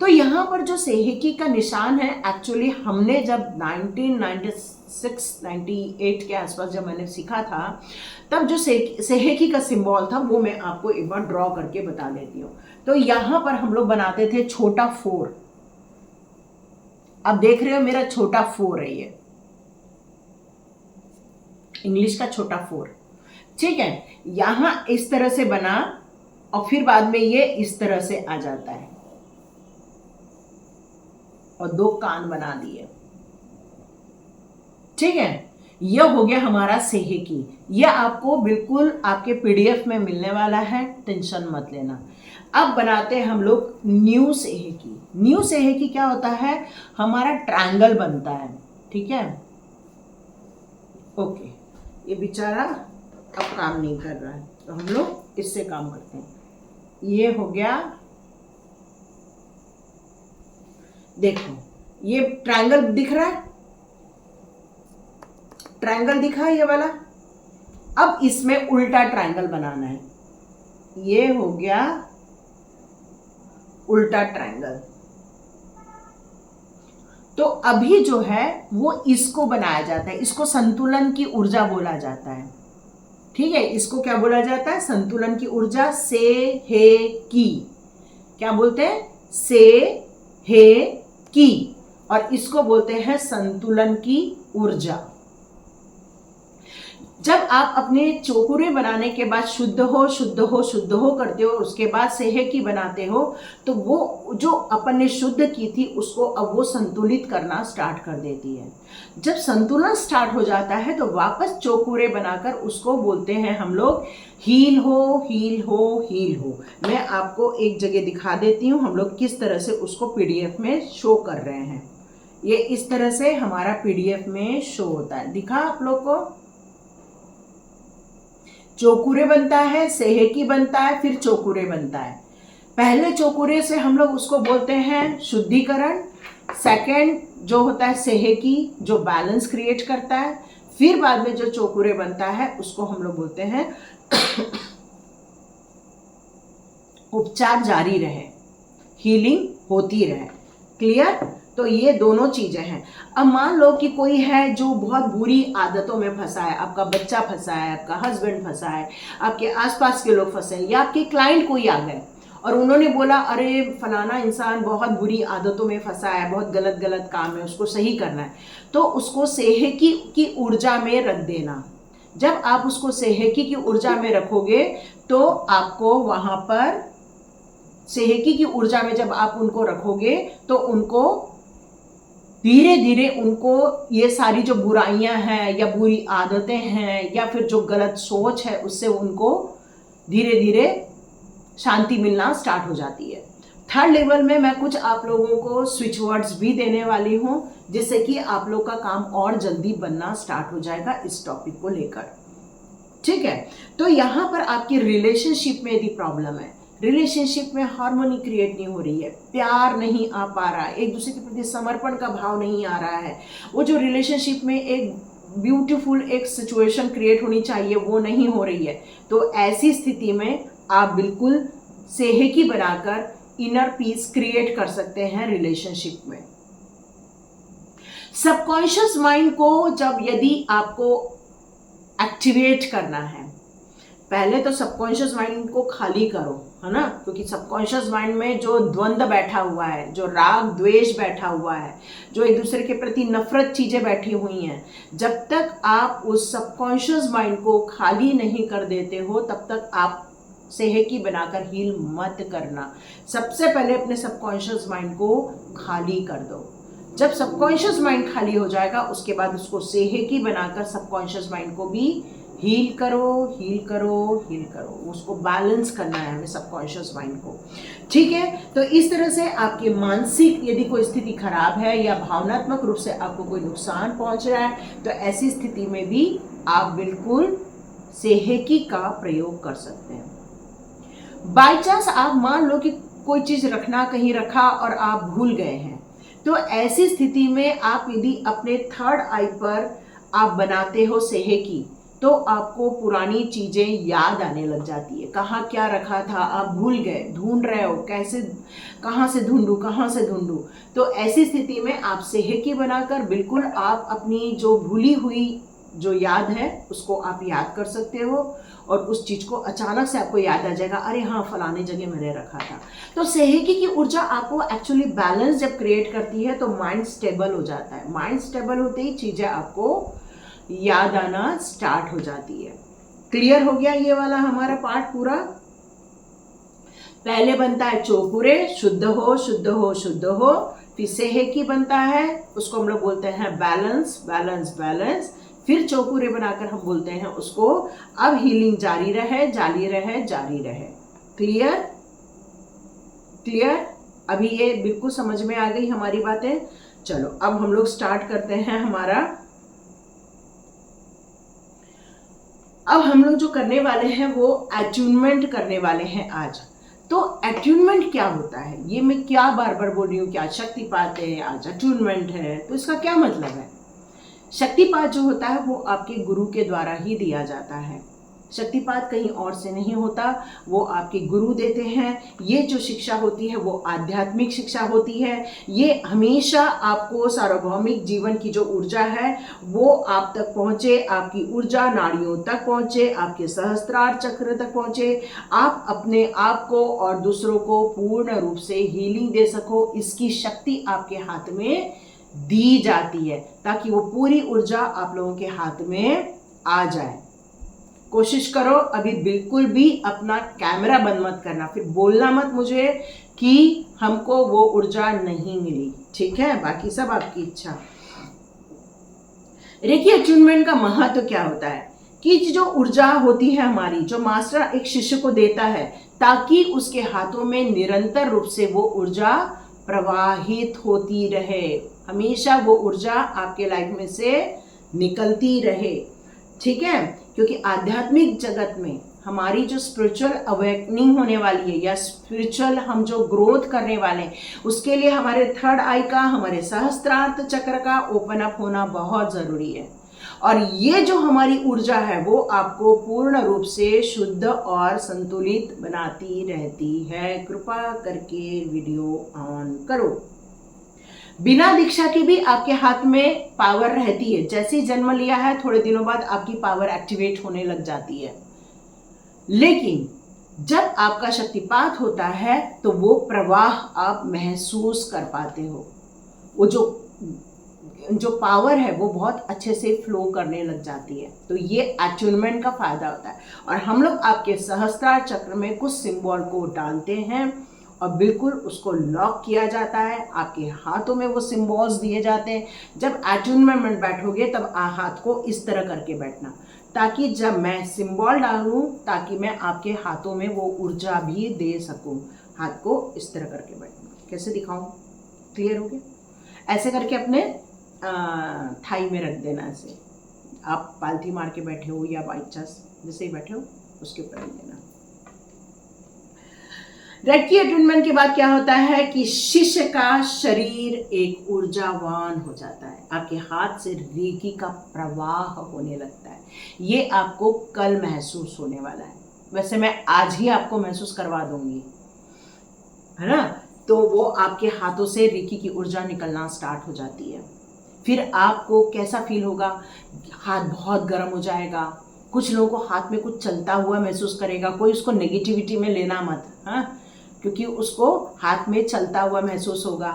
तो यहाँ पर जो सेहेकी का निशान है, एक्चुअली हमने जब 1996-98 के आसपास जब मैंने सीखा था, तब जो सेहेकी का सिंबल था वो मैं आपको एक बार ड्रॉ करके बता देती हूँ। तो यहाँ पर हम लोग बनाते थे छोटा 4। अब देख रहे हो मेरा छोटा 4 है, ये इंग्लिश का छोटा 4, ठीक है। यहाँ इस तरह से बना और फिर बाद में ये इस तरह से आ जाता है और 2 कान बना दिए, ठीक है। यह हो गया हमारा सेहेकी। यह आपको बिल्कुल आपके पीडीएफ में मिलने वाला है, टेंशन मत लेना। अब बनाते हैं हम लोग न्यू सेहेकी। न्यू सेहेकी क्या होता है, हमारा ट्रायंगल बनता है, ठीक है। ओके, ये बेचारा अब काम नहीं कर रहा है, तो हम लोग इससे काम करते हैं। ये हो गया, देखो ये ट्रायंगल दिख रहा है, ट्रायंगल दिखा ये वाला। अब इसमें उल्टा ट्रायंगल बनाना है। ये हो गया उल्टा ट्रायंगल। तो अभी जो है वो इसको बनाया जाता है, इसको संतुलन की ऊर्जा बोला जाता है, ठीक है। इसको क्या बोला जाता है, संतुलन की ऊर्जा, से हे की। क्या बोलते हैं, से हे की। और इसको बोलते हैं संतुलन की ऊर्जा। जब आप अपने चौकुरे बनाने के बाद शुद्ध हो शुद्ध हो शुद्ध हो करते हो, उसके बाद सेहेकी बनाते हो, तो वो जो अपन ने शुद्ध की थी उसको अब वो संतुलित करना स्टार्ट कर देती है। जब संतुलन स्टार्ट हो जाता है, तो वापस चौकुरे बनाकर उसको बोलते हैं हम लोग हील हो हील हो हील हो। मैं आपको एक जगह दिखा देती हूँ हम लोग किस तरह से उसको पीडीएफ में शो कर रहे हैं। ये इस तरह से हमारा पीडीएफ में शो होता है, दिखा आप लोग को। चौकुरे बनता है, सेहेकी बनता है, फिर चौकुरे बनता है। पहले चौकुरे से हम लोग उसको बोलते हैं शुद्धिकरण। सेकंड जो होता है सेहेकी, जो बैलेंस क्रिएट करता है। फिर बाद में जो चौकुरे बनता है उसको हम लोग बोलते हैं उपचार जारी रहे, हीलिंग होती रहे। क्लियर। तो ये दोनों चीजें हैं। अब मान लो कि कोई है जो बहुत बुरी आदतों में फंसा है, आपका बच्चा फंसा है, आपका हस्बैंड फंसा है, आपके आसपास के लोग फंसे हैं, या आपके क्लाइंट कोई आ गए और उन्होंने बोला अरे फलाना इंसान बहुत बुरी आदतों में फंसा है, बहुत गलत गलत काम है, उसको सही करना है। तो उसको सेहेकी की ऊर्जा में रख देना। जब आप उसको सेहेकी की ऊर्जा में रखोगे, तो आपको वहां पर सेहेकी की ऊर्जा में जब आप उनको रखोगे, तो उनको धीरे धीरे उनको ये सारी जो बुराइयां हैं या बुरी आदतें हैं या फिर जो गलत सोच है, उससे उनको धीरे धीरे शांति मिलना स्टार्ट हो जाती है। 3rd लेवल में मैं कुछ आप लोगों को स्विच वर्ड्स भी देने वाली हूँ, जिससे कि आप लोग का काम और जल्दी बनना स्टार्ट हो जाएगा इस टॉपिक को लेकर, ठीक है। तो यहाँ पर आपकी रिलेशनशिप में यदि प्रॉब्लम है, रिलेशनशिप में हार्मोनी क्रिएट नहीं हो रही है, प्यार नहीं आ पा रहा है, एक दूसरे के प्रति समर्पण का भाव नहीं आ रहा है, वो जो रिलेशनशिप में एक ब्यूटीफुल एक सिचुएशन क्रिएट होनी चाहिए वो नहीं हो रही है, तो ऐसी स्थिति में आप बिल्कुल सेहेकी बनाकर इनर पीस क्रिएट कर सकते हैं रिलेशनशिप में। सबकॉन्शियस माइंड को जब यदि आपको एक्टिवेट करना है, पहले तो सबकॉन्शियस माइंड को खाली करो, है ना, क्योंकि सबकॉन्शियस माइंड में जो द्वंद्व बैठा हुआ है, जो राग द्वेष बैठा हुआ है, जो एक दूसरे के प्रति नफरत चीजें बैठी हुई हैं, जब तक आप उस सबकॉन्शियस माइंड को खाली नहीं कर देते हो तब तक आप सेहेकी बनाकर हील मत करना। सबसे पहले अपने सबकॉन्शियस माइंड को खाली कर दो। जब सबकॉन्शियस माइंड खाली हो जाएगा उसके बाद उसको सेहेकी बनाकर सबकॉन्शियस माइंड को भी हील करो, हील करो, हील करो। उसको बैलेंस करना है हमें सबकॉन्शियस माइंड को, ठीक है। तो इस तरह से आपकी मानसिक यदि कोई स्थिति खराब है या भावनात्मक रूप से आपको कोई नुकसान पहुंच रहा है तो ऐसी स्थिति में भी आप बिल्कुल सेहेकी का प्रयोग कर सकते हैं। बाय चांस आप मान लो कि कोई चीज रखना कहीं रखा और आप भूल गए हैं, तो ऐसी स्थिति में आप यदि अपने थर्ड आई पर आप बनाते हो सेहेकी तो आपको पुरानी चीजें याद आने लग जाती है। कहाँ क्या रखा था आप भूल गए, ढूंढ रहे हो, कैसे कहाँ से ढूंढूं, कहाँ से ढूंढूं। तो ऐसी स्थिति में आप सेहेकी बनाकर बिल्कुल आप अपनी जो भूली हुई जो याद है उसको आप याद कर सकते हो और उस चीज को अचानक से आपको याद आ जाएगा, अरे हाँ फलाने जगह मैंने रखा था। तो सेहेकी की ऊर्जा आपको एक्चुअली बैलेंस जब क्रिएट करती है तो माइंड स्टेबल हो जाता है। माइंड स्टेबल होते ही चीजें आपको याद आना स्टार्ट हो जाती है। क्लियर हो गया ये वाला हमारा पार्ट पूरा। पहले बनता है चौपुरे, शुद्ध हो शुद्ध हो शुद्ध हो, फिर सेहेकी बनता है, उसको हम लोग बोलते हैं बैलेंस बैलेंस बैलेंस, फिर चौपुरे बनाकर हम बोलते हैं उसको अब हीलिंग जारी रहे जारी रहे जारी रहे। क्लियर क्लियर, अभी ये बिल्कुल समझ में आ गई हमारी बातें। चलो अब हम लोग स्टार्ट करते हैं हमारा। अब हम लोग जो करने वाले हैं वो अट्यूनमेंट करने वाले हैं आज। तो अट्यूनमेंट क्या होता है, ये मैं क्या बार बार बोल रही हूँ कि आज शक्तिपात है, आज अट्यूनमेंट है, तो इसका क्या मतलब है। शक्तिपात जो होता है वो आपके गुरु के द्वारा ही दिया जाता है। शक्तिपात कहीं और से नहीं होता, वो आपके गुरु देते हैं। ये जो शिक्षा होती है वो आध्यात्मिक शिक्षा होती है। ये हमेशा आपको सार्वभौमिक जीवन की जो ऊर्जा है वो आप तक पहुँचे, आपकी ऊर्जा नाड़ियों तक पहुँचे, आपके सहस्त्रार चक्र तक पहुँचे, आप अपने आप को और दूसरों को पूर्ण रूप से हीलिंग दे सको। इसकी शक्ति आपके हाथ में दी जाती है ताकि वो पूरी ऊर्जा आप लोगों के हाथ में आ जाए। कोशिश करो अभी बिल्कुल भी अपना कैमरा बंद मत करना, फिर बोलना मत मुझे कि हमको वो ऊर्जा नहीं मिली, ठीक है। बाकी सब आपकी इच्छा। रेकी अट्यूनमेंट का महत्व क्या होता है कि जो ऊर्जा होती है हमारी, जो मास्टर एक शिष्य को देता है ताकि उसके हाथों में निरंतर रूप से वो ऊर्जा प्रवाहित होती रहे, हमेशा वो ऊर्जा आपके लाइफ में से निकलती रहे, ठीक है। क्योंकि आध्यात्मिक जगत में हमारी जो स्पिरिचुअल अवेकनिंग होने वाली है या स्पिरिचुअल हम जो ग्रोथ करने वाले हैं उसके लिए हमारे थर्ड आई का, हमारे सहस्त्रार्थ चक्र का ओपन अप होना बहुत ज़रूरी है। और ये जो हमारी ऊर्जा है वो आपको पूर्ण रूप से शुद्ध और संतुलित बनाती रहती है। कृपा करके वीडियो ऑन करो। बिना दीक्षा के भी आपके हाथ में पावर रहती है। जैसे ही जन्म लिया है थोड़े दिनों बाद आपकी पावर एक्टिवेट होने लग जाती है, लेकिन जब आपका शक्तिपात होता है तो वो प्रवाह आप महसूस कर पाते हो। वो जो पावर है वो बहुत अच्छे से फ्लो करने लग जाती है। तो ये अट्यूनमेंट का फायदा होता है। और हम लोग आपके सहस्त्रार चक्र में कुछ सिंबल को डालते हैं और बिल्कुल उसको लॉक किया जाता है। आपके हाथों में वो सिंबल्स दिए जाते हैं। जब अट्यूनमेंट में बैठोगे तब हाथ को इस तरह करके बैठना, ताकि जब मैं सिंबल डालूं ताकि मैं आपके हाथों में वो ऊर्जा भी दे सकूं। हाथ को इस तरह करके बैठना। कैसे दिखाऊं, क्लियर हो गया। ऐसे करके अपने थाई में रख देना। ऐसे आप पालथी मार के बैठे हो या बाई चांस जैसे ही बैठे हो उसके ऊपर रख देना। रेकी अट्यूनमेंट के बाद क्या होता है कि शिष्य का शरीर एक ऊर्जावान हो जाता है। आपके हाथ से रेकी का प्रवाह होने लगता है। ये आपको कल महसूस होने वाला है। वैसे मैं आज ही आपको महसूस करवा दूंगी, है ना, तो वो आपके हाथों से रेकी की ऊर्जा निकलना स्टार्ट हो जाती है। फिर आपको कैसा फील होगा, हाथ बहुत गर्म हो जाएगा, कुछ लोगों को हाथ में कुछ चलता हुआ महसूस करेगा। कोई उसको नेगेटिविटी में लेना मत, हाँ, क्योंकि उसको हाथ में चलता हुआ महसूस होगा।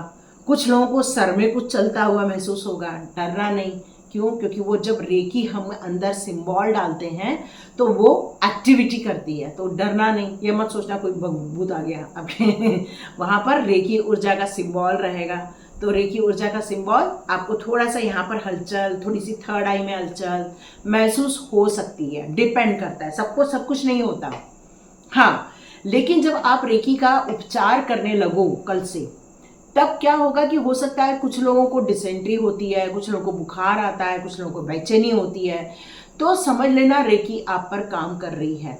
कुछ लोगों को सर में कुछ चलता हुआ महसूस होगा, डरना नहीं। क्यों? क्योंकि वो जब रेकी हम अंदर सिंबल डालते हैं तो वो एक्टिविटी करती है, तो डरना नहीं। ये मत सोचना कोई भूत आ गया आपके वहाँ पर रेकी ऊर्जा का सिंबल रहेगा। तो रेकी ऊर्जा का सिंबल आपको थोड़ा सा यहाँ पर हलचल, थोड़ी सी थर्ड आई में हलचल महसूस हो सकती है, डिपेंड करता है, सबको सब कुछ नहीं होता। हाँ, लेकिन जब आप रेकी का उपचार करने लगो कल से, तब क्या होगा कि हो सकता है कुछ लोगों को डिसेंट्री होती है, कुछ लोगों को बुखार आता है, कुछ लोगों को बेचैनी होती है, तो समझ लेना रेकी आप पर काम कर रही है।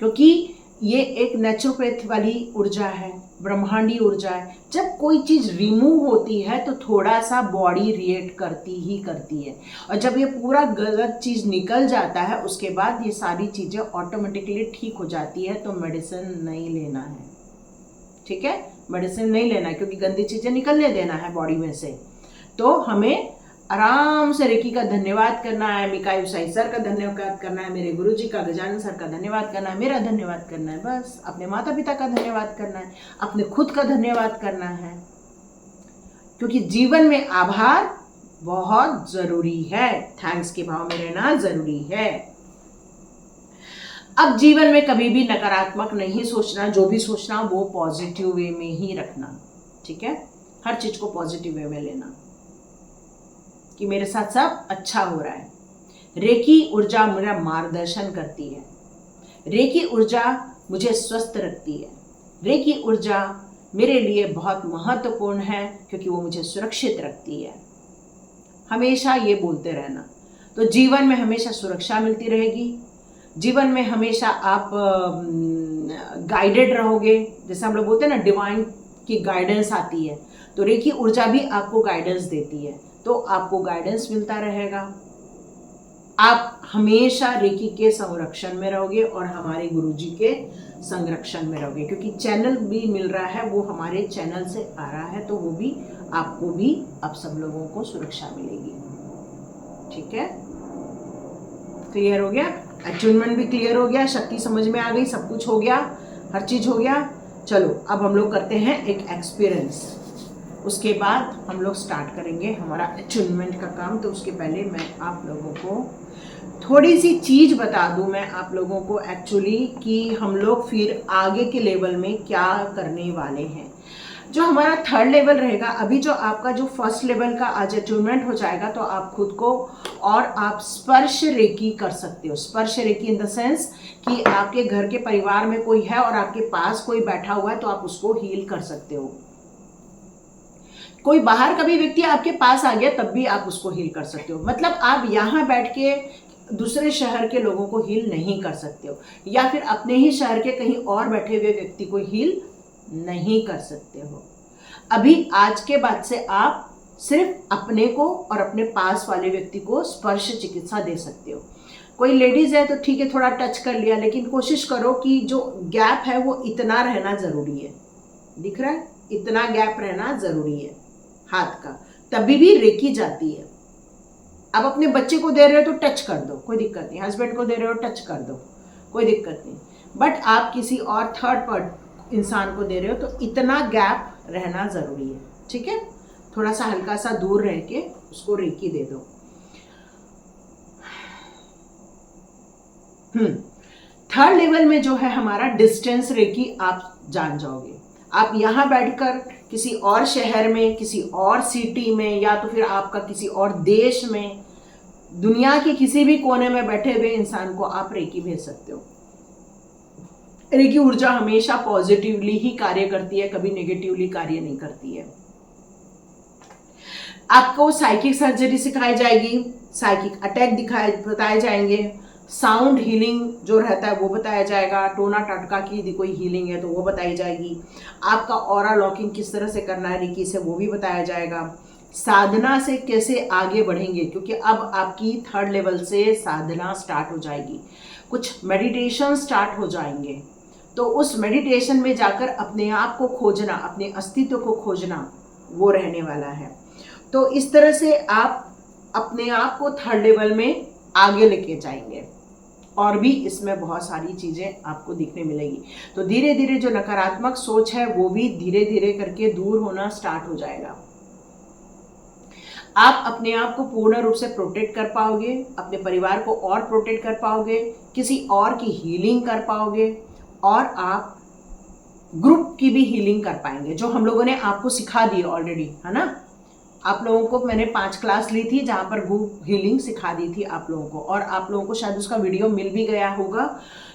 क्योंकि ये एक नेचुरोपैथ वाली ऊर्जा है, ब्रह्मांडी ऊर्जा है। जब कोई चीज़ रिमूव होती है तो थोड़ा सा बॉडी रिएक्ट करती ही करती है, और जब ये पूरा गलत चीज़ निकल जाता है उसके बाद ये सारी चीज़ें ऑटोमेटिकली ठीक हो जाती है। तो मेडिसिन नहीं लेना है, ठीक है, मेडिसिन नहीं लेना है, क्योंकि गंदी चीज़ें निकलने देना है बॉडी में से। तो हमें आराम से रेकी का धन्यवाद करना है, मिकाई उसाई सर का धन्यवाद करना है, मेरे गुरुजी का गजानन सर का धन्यवाद करना है, मेरा धन्यवाद करना है, बस अपने माता पिता का धन्यवाद करना है, अपने खुद का धन्यवाद करना है। क्योंकि जीवन में आभार बहुत जरूरी है, थैंक्स के भाव में रहना जरूरी है। अब जीवन में कभी भी नकारात्मक नहीं सोचना, जो भी सोचना वो पॉजिटिव वे में ही रखना, ठीक है। हर चीज को पॉजिटिव वे में लेना कि मेरे साथ सब अच्छा हो रहा है। रेकी ऊर्जा मेरा मार्गदर्शन करती है, रेकी ऊर्जा मुझे स्वस्थ रखती है, रेकी ऊर्जा मेरे लिए बहुत महत्वपूर्ण है क्योंकि वो मुझे सुरक्षित रखती है। हमेशा ये बोलते रहना, तो जीवन में हमेशा सुरक्षा मिलती रहेगी, जीवन में हमेशा आप गाइडेड रहोगे। जैसे हम लोग बोलते हैं ना, डिवाइन की गाइडेंस आती है, तो रेकी ऊर्जा भी आपको गाइडेंस देती है, तो आपको गाइडेंस मिलता रहेगा। आप हमेशा रेकी के संरक्षण में रहोगे और हमारे गुरुजी के संरक्षण में रहोगे, क्योंकि चैनल भी मिल रहा है, वो हमारे चैनल से आ रहा है, तो वो भी आपको भी, आप सब लोगों को सुरक्षा मिलेगी, ठीक है। क्लियर हो गया? अट्यूनमेंट भी क्लियर हो गया, शक्ति समझ में आ गई, सब कुछ हो गया, हर चीज हो गया। चलो अब हम लोग करते हैं एक एक्सपीरियंस, उसके बाद हम लोग स्टार्ट करेंगे हमारा अट्यूनमेंट का काम। तो उसके पहले मैं आप लोगों को थोड़ी सी चीज बता दूं, मैं आप लोगों को एक्चुअली, कि हम लोग फिर आगे के लेवल में क्या करने वाले हैं। जो हमारा थर्ड लेवल रहेगा, अभी जो आपका जो फर्स्ट लेवल का आज अट्यूनमेंट हो जाएगा, तो आप खुद को और आप स्पर्श रेकी कर सकते हो। स्पर्श रेकी इन द सेंस कि आपके घर के परिवार में कोई है और आपके पास कोई बैठा हुआ है, तो आप उसको हील कर सकते हो। कोई बाहर का भी व्यक्ति आपके पास आ गया तब भी आप उसको हील कर सकते हो। मतलब आप यहाँ बैठ के दूसरे शहर के लोगों को हील नहीं कर सकते हो, या फिर अपने ही शहर के कहीं और बैठे हुए व्यक्ति को हील नहीं कर सकते हो। अभी आज के बाद से आप सिर्फ अपने को और अपने पास वाले व्यक्ति को स्पर्श चिकित्सा दे सकते हो। कोई लेडीज है तो ठीक है, थोड़ा टच कर लिया, लेकिन कोशिश करो कि जो गैप है वो इतना रहना जरूरी है। दिख रहा है? इतना गैप रहना जरूरी है हाथ का, तभी भी रेकी जाती है। अब अपने बच्चे को दे रहे हो तो टच कर दो, कोई दिक्कत नहीं। हस्बैंड को दे रहे हो टच कर दो, कोई दिक्कत नहीं। बट आप किसी और थर्ड पार्टी इंसान को दे रहे हो तो इतना गैप रहना जरूरी है, ठीक है। थोड़ा सा हल्का सा दूर रह के उसको रेकी दे दो। थर्ड लेवल में जो है हमारा डिस्टेंस रेकी, आप जान जाओगे। आप यहाँ बैठकर किसी और शहर में, किसी और सिटी में, या तो फिर आपका किसी और देश में, दुनिया के किसी भी कोने में बैठे हुए इंसान को आप रेकी भेज सकते हो। रेकी ऊर्जा हमेशा पॉजिटिवली ही कार्य करती है, कभी नेगेटिवली कार्य नहीं करती है। आपको साइकिक सर्जरी सिखाई जाएगी, साइकिक अटैक बताए जाएंगे, साउंड हीलिंग जो रहता है वो बताया जाएगा, टोना टटका की यदि कोई हीलिंग है तो वो बताई जाएगी, आपका ऑरा लॉकिंग किस तरह से करना है रेकी से वो भी बताया जाएगा, साधना से कैसे आगे बढ़ेंगे, क्योंकि अब आपकी थर्ड लेवल से साधना स्टार्ट हो जाएगी, कुछ मेडिटेशन स्टार्ट हो जाएंगे, तो उस मेडिटेशन में जाकर अपने आप को खोजना, अपने अस्तित्व को खोजना, वो रहने वाला है। तो इस तरह से आप अपने आप को थर्ड लेवल में आगे लेके जाएंगे और भी इसमें बहुत सारी चीज़ें आपको दिखने मिलेगी। तो धीरे धीरे जो नकारात्मक सोच है वो भी धीरे धीरे करके दूर होना स्टार्ट हो जाएगा। आप अपने आप को पूर्ण रूप से प्रोटेक्ट कर पाओगे, अपने परिवार को और प्रोटेक्ट कर पाओगे, किसी और की हीलिंग कर पाओगे और आप ग्रुप की भी हीलिंग कर पाएंगे, जो हम लोगों ने आपको सिखा दी ऑलरेडी, है ना। आप लोगों को मैंने 5 क्लास ली थी जहाँ पर ग्रुप हीलिंग सिखा दी थी आप लोगों को, और आप लोगों को शायद उसका वीडियो मिल भी गया होगा,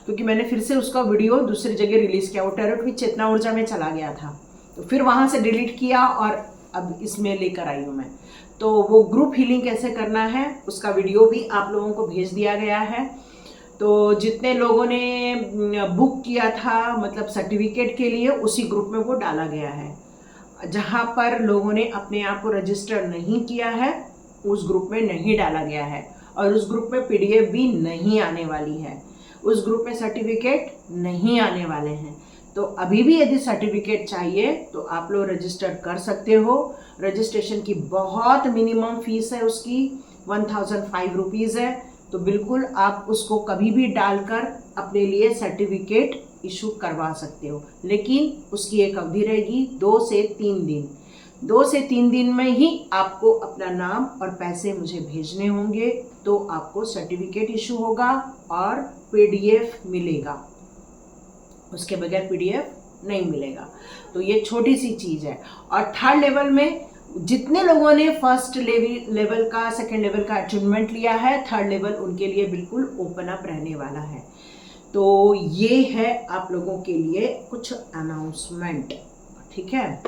क्योंकि मैंने फिर से उसका वीडियो दूसरी जगह रिलीज़ किया। वो टैरोट विद चेतना ऊर्जा में चला गया था, तो फिर वहाँ से डिलीट किया और अब इसमें लेकर आई हूँ मैं। तो वो ग्रुप हीलिंग कैसे करना है उसका वीडियो भी आप लोगों को भेज दिया गया है। तो जितने लोगों ने बुक किया था, मतलब सर्टिफिकेट के लिए, उसी ग्रुप में वो डाला गया है। जहाँ पर लोगों ने अपने आप को रजिस्टर नहीं किया है उस ग्रुप में नहीं डाला गया है, और उस ग्रुप में पीडीएफ भी नहीं आने वाली है, उस ग्रुप में सर्टिफिकेट नहीं आने वाले हैं। तो अभी भी यदि सर्टिफिकेट चाहिए तो आप लोग रजिस्टर कर सकते हो। रजिस्ट्रेशन की बहुत मिनिमम फीस है, उसकी 1005 रुपीज़ है। तो बिल्कुल आप उसको कभी भी डालकर अपने लिए सर्टिफिकेट इशू करवा सकते हो, लेकिन उसकी एक अवधि रहेगी 2 से 3 दिन। 2 से 3 दिन में ही आपको अपना नाम और पैसे मुझे भेजने होंगे, तो आपको सर्टिफिकेट इशू होगा और पीडीएफ मिलेगा, उसके बगैर पीडीएफ नहीं मिलेगा। तो ये छोटी सी चीज़ है। और थर्ड लेवल में जितने लोगों ने फर्स्ट लेवल का, सेकंड लेवल का अचीवमेंट लिया है, थर्ड लेवल उनके लिए बिल्कुल ओपन अप रहने वाला है। तो ये है आप लोगों के लिए कुछ अनाउंसमेंट, ठीक है।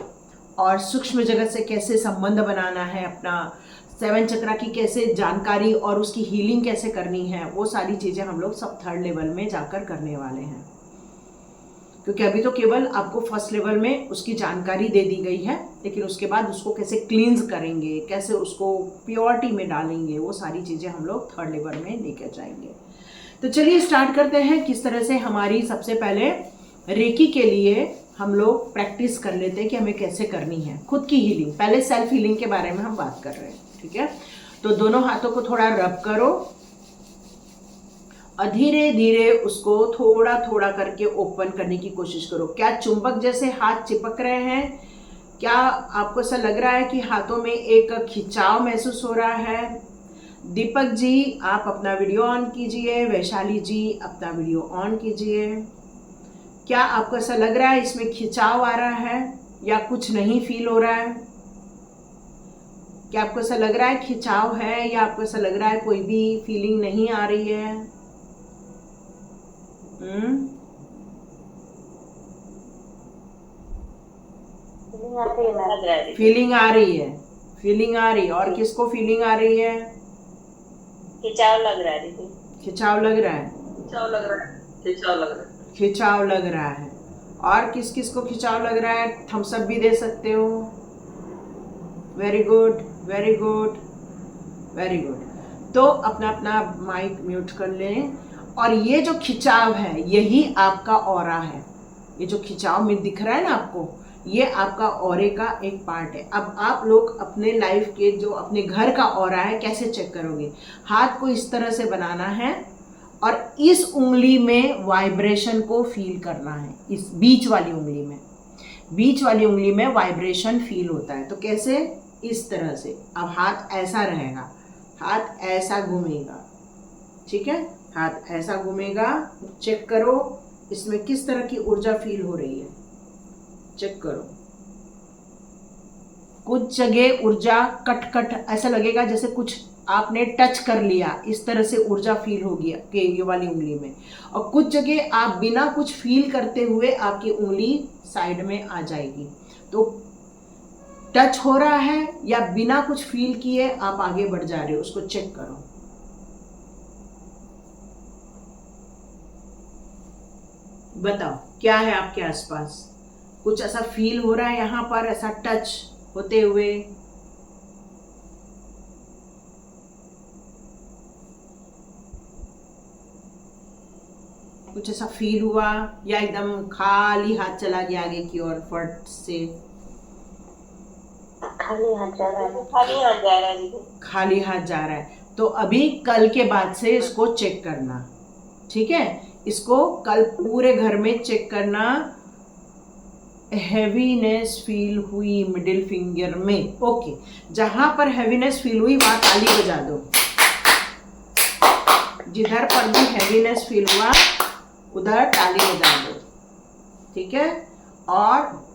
और सूक्ष्म जगत से कैसे संबंध बनाना है अपना, 7 चक्रा की कैसे जानकारी और उसकी हीलिंग कैसे करनी है, वो सारी चीज़ें हम लोग सब थर्ड लेवल में जाकर करने वाले हैं। क्योंकि अभी तो केवल आपको फर्स्ट लेवल में उसकी जानकारी दे दी गई है, लेकिन उसके बाद उसको कैसे क्लींस करेंगे, कैसे उसको प्योरिटी में डालेंगे, वो सारी चीज़ें हम लोग थर्ड लेवल में लेकर जाएंगे। तो चलिए स्टार्ट करते हैं। किस तरह से हमारी सबसे पहले रेकी के लिए हम लोग प्रैक्टिस कर लेते हैं कि हमें कैसे करनी है खुद की हीलिंग। पहले सेल्फ हीलिंग के बारे में हम बात कर रहे हैं, ठीक है। तो दोनों हाथों को थोड़ा रब करो और धीरे धीरे उसको थोड़ा थोड़ा करके ओपन करने की कोशिश करो। क्या चुंबक जैसे हाथ चिपक रहे हैं? क्या आपको ऐसा लग रहा है कि हाथों में एक खिंचाव महसूस हो रहा है? दीपक जी आप अपना वीडियो ऑन कीजिए, वैशाली जी अपना वीडियो ऑन कीजिए। क्या आपको ऐसा लग रहा है इसमें खिंचाव आ रहा है या कुछ नहीं फील हो रहा है? क्या आपको ऐसा लग रहा है खिंचाव है, या आपको ऐसा लग रहा है कोई भी फीलिंग नहीं आ रही है? फीलिंग आ रही है, फीलिंग आ रही है। और किसको फीलिंग आ रही है? खिंचाव लग रहा है दीदी। खिंचाव लग रहा है, खिंचाव लग रहा है, खिंचाव लग रहा है, खिंचाव लग रहा है। और किस किस को खिंचाव लग रहा है? थम्स अप भी दे सकते हो। Very good, very good, very good. तो अपना अपना माइक म्यूट कर लें। और ये जो खिंचाव है यही आपका ऑरा है। ये जो खिंचाव में दिख रहा है ना आपको, ये आपका ऑरे का एक पार्ट है। अब आप लोग अपने लाइफ के जो अपने घर का ऑरा है कैसे चेक करोगे? हाथ को इस तरह से बनाना है और इस उंगली में वाइब्रेशन को फील करना है। इस बीच वाली उंगली में, बीच वाली उंगली में वाइब्रेशन फील होता है। तो कैसे? इस तरह से। अब हाथ ऐसा रहेगा, हाथ ऐसा घूमेगा, ठीक है, हाथ ऐसा घूमेगा। चेक करो इसमें किस तरह की ऊर्जा फील हो रही है, चेक करो। कुछ जगह ऊर्जा कट कट ऐसा लगेगा जैसे कुछ आपने टच कर लिया, इस तरह से ऊर्जा फील होगी कि ये वाली उंगली में। और कुछ जगह आप बिना कुछ फील करते हुए आपकी उंगली साइड में आ जाएगी। तो टच हो रहा है या बिना कुछ फील किए आप आगे बढ़ जा रहे हो, उसको चेक करो। बताओ क्या है आपके आसपास? कुछ ऐसा फील हो रहा है यहाँ पर, ऐसा टच होते हुए? कुछ ऐसा फील हुआ या एकदम खाली हाथ चला गया आगे की ओर फट से? खाली हाथ जा रहा है, खाली हाथ जा रहा है दीदी। खाली हाथ जा रहा है तो अभी कल के बाद से इसको चेक करना, ठीक है? इसको कल पूरे घर में चेक करना। हैवीनेस फील हुई मिडिल फिंगर में, ओके, जहां पर हैवीनेस फील हुई वहां ताली बजा दो। जिधर पर भी हैवीनेस फील हुआ उधर ताली बजा दो, ठीक है? और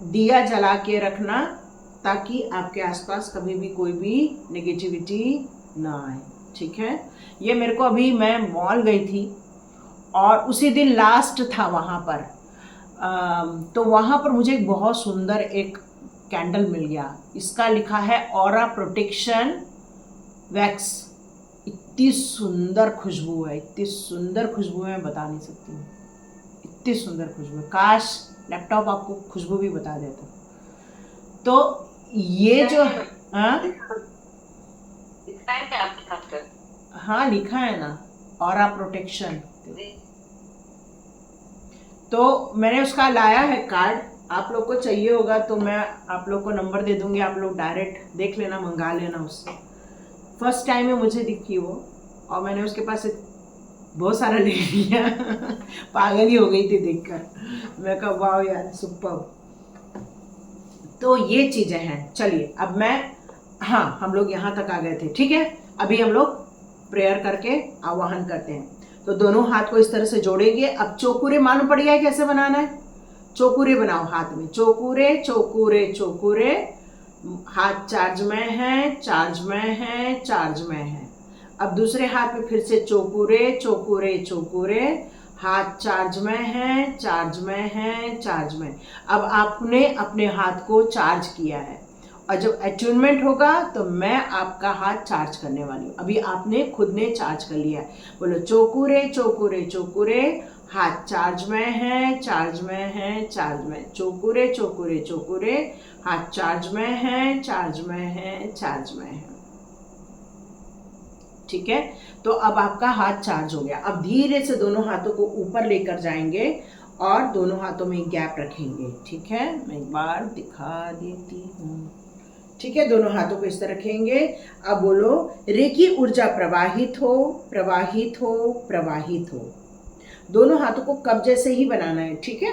दिया जला के रखना ताकि आपके आसपास कभी भी कोई भी नेगेटिविटी ना आए, ठीक है? ये मेरे को अभी, मैं मॉल गई थी और उसी दिन लास्ट था वहाँ पर, तो वहाँ पर मुझे एक बहुत सुंदर एक कैंडल मिल गया। इसका लिखा है ऑरा प्रोटेक्शन वैक्स। इतनी सुंदर खुशबू है, इतनी सुंदर खुशबू है, मैं बता नहीं सकती हूँ, इतनी सुंदर खुशबू है। काश लैपटॉप आपको खुशबू भी बता देता। तो ये जो हाँ लिखा है ना ऑरा प्रोटेक्शन, तो मैंने उसका लाया है कार्ड। आप लोग को चाहिए होगा तो मैं आप लोग को नंबर दे दूंगी, आप लोग डायरेक्ट देख लेना, मंगा लेना उससे। फर्स्ट टाइम में मुझे दिखी वो और मैंने उसके पास बहुत सारा ले लिया पागल ही हो गई थी देखकर। मैं कहा वाह यार सुपर। तो ये चीज़ें हैं। चलिए अब मैं, हाँ हम लोग यहाँ तक आ गए थे, ठीक है? अभी हम लोग प्रेयर करके आवाहन करते हैं। तो दोनों हाथ को इस तरह से जोड़ेंगे। अब चौकुरे मालूम पड़ गया है कैसे बनाना है? चौकुरे बनाओ हाथ में, चौकुरे चौकुरे चौकुरे। हाथ चार्ज में है, चार्ज में है, चार्ज में है। अब दूसरे हाथ में फिर से चौकुरे चौकुरे चौकुरे। हाथ चार्ज में है, चार्ज में है, चार्ज में। अब आपने अपने हाथ को चार्ज किया है और जब अट्यूनमेंट होगा तो मैं आपका हाथ चार्ज करने वाली हूँ। अभी आपने खुद ने चार्ज कर लिया है। बोलो चौकुरे चौकुरे चौकुरे। हाथ चार्ज में है, चार्ज में है, चार्ज में। चौकुरे चौकुरे चौकुरे। हाथ चार्ज में है, चार्ज में है, चार्ज में है, ठीक है? तो अब आपका हाथ चार्ज हो गया। अब धीरे से दोनों हाथों को ऊपर लेकर जाएंगे और दोनों हाथों में गैप रखेंगे, ठीक है? मैं एक बार दिखा देती हूँ, ठीक है? दोनों हाथों को इस तरह रखेंगे। अब बोलो रेकी ऊर्जा प्रवाहित हो, प्रवाहित हो, प्रवाहित हो। दोनों हाथों को कब जैसे ही बनाना है, ठीक है?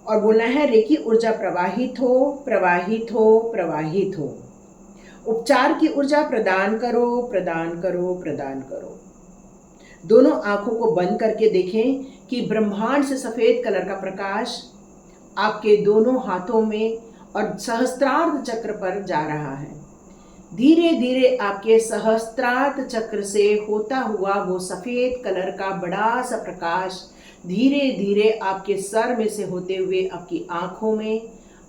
और बोलना है रेकी ऊर्जा प्रवाहित हो, प्रवाहित हो, प्रवाहित हो। उपचार की ऊर्जा प्रदान करो, प्रदान करो, प्रदान करो। दोनों आंखों को बंद करके देखें कि ब्रह्मांड से सफेद कलर का प्रकाश आपके दोनों हाथों में और सहस्त्रार्थ चक्र पर जा रहा है। धीरे धीरे आपके सहस्त्रार्थ चक्र से होता हुआ वो सफेद कलर का बड़ा सा प्रकाश धीरे धीरे आपके सर में से होते हुए आपकी आंखों में,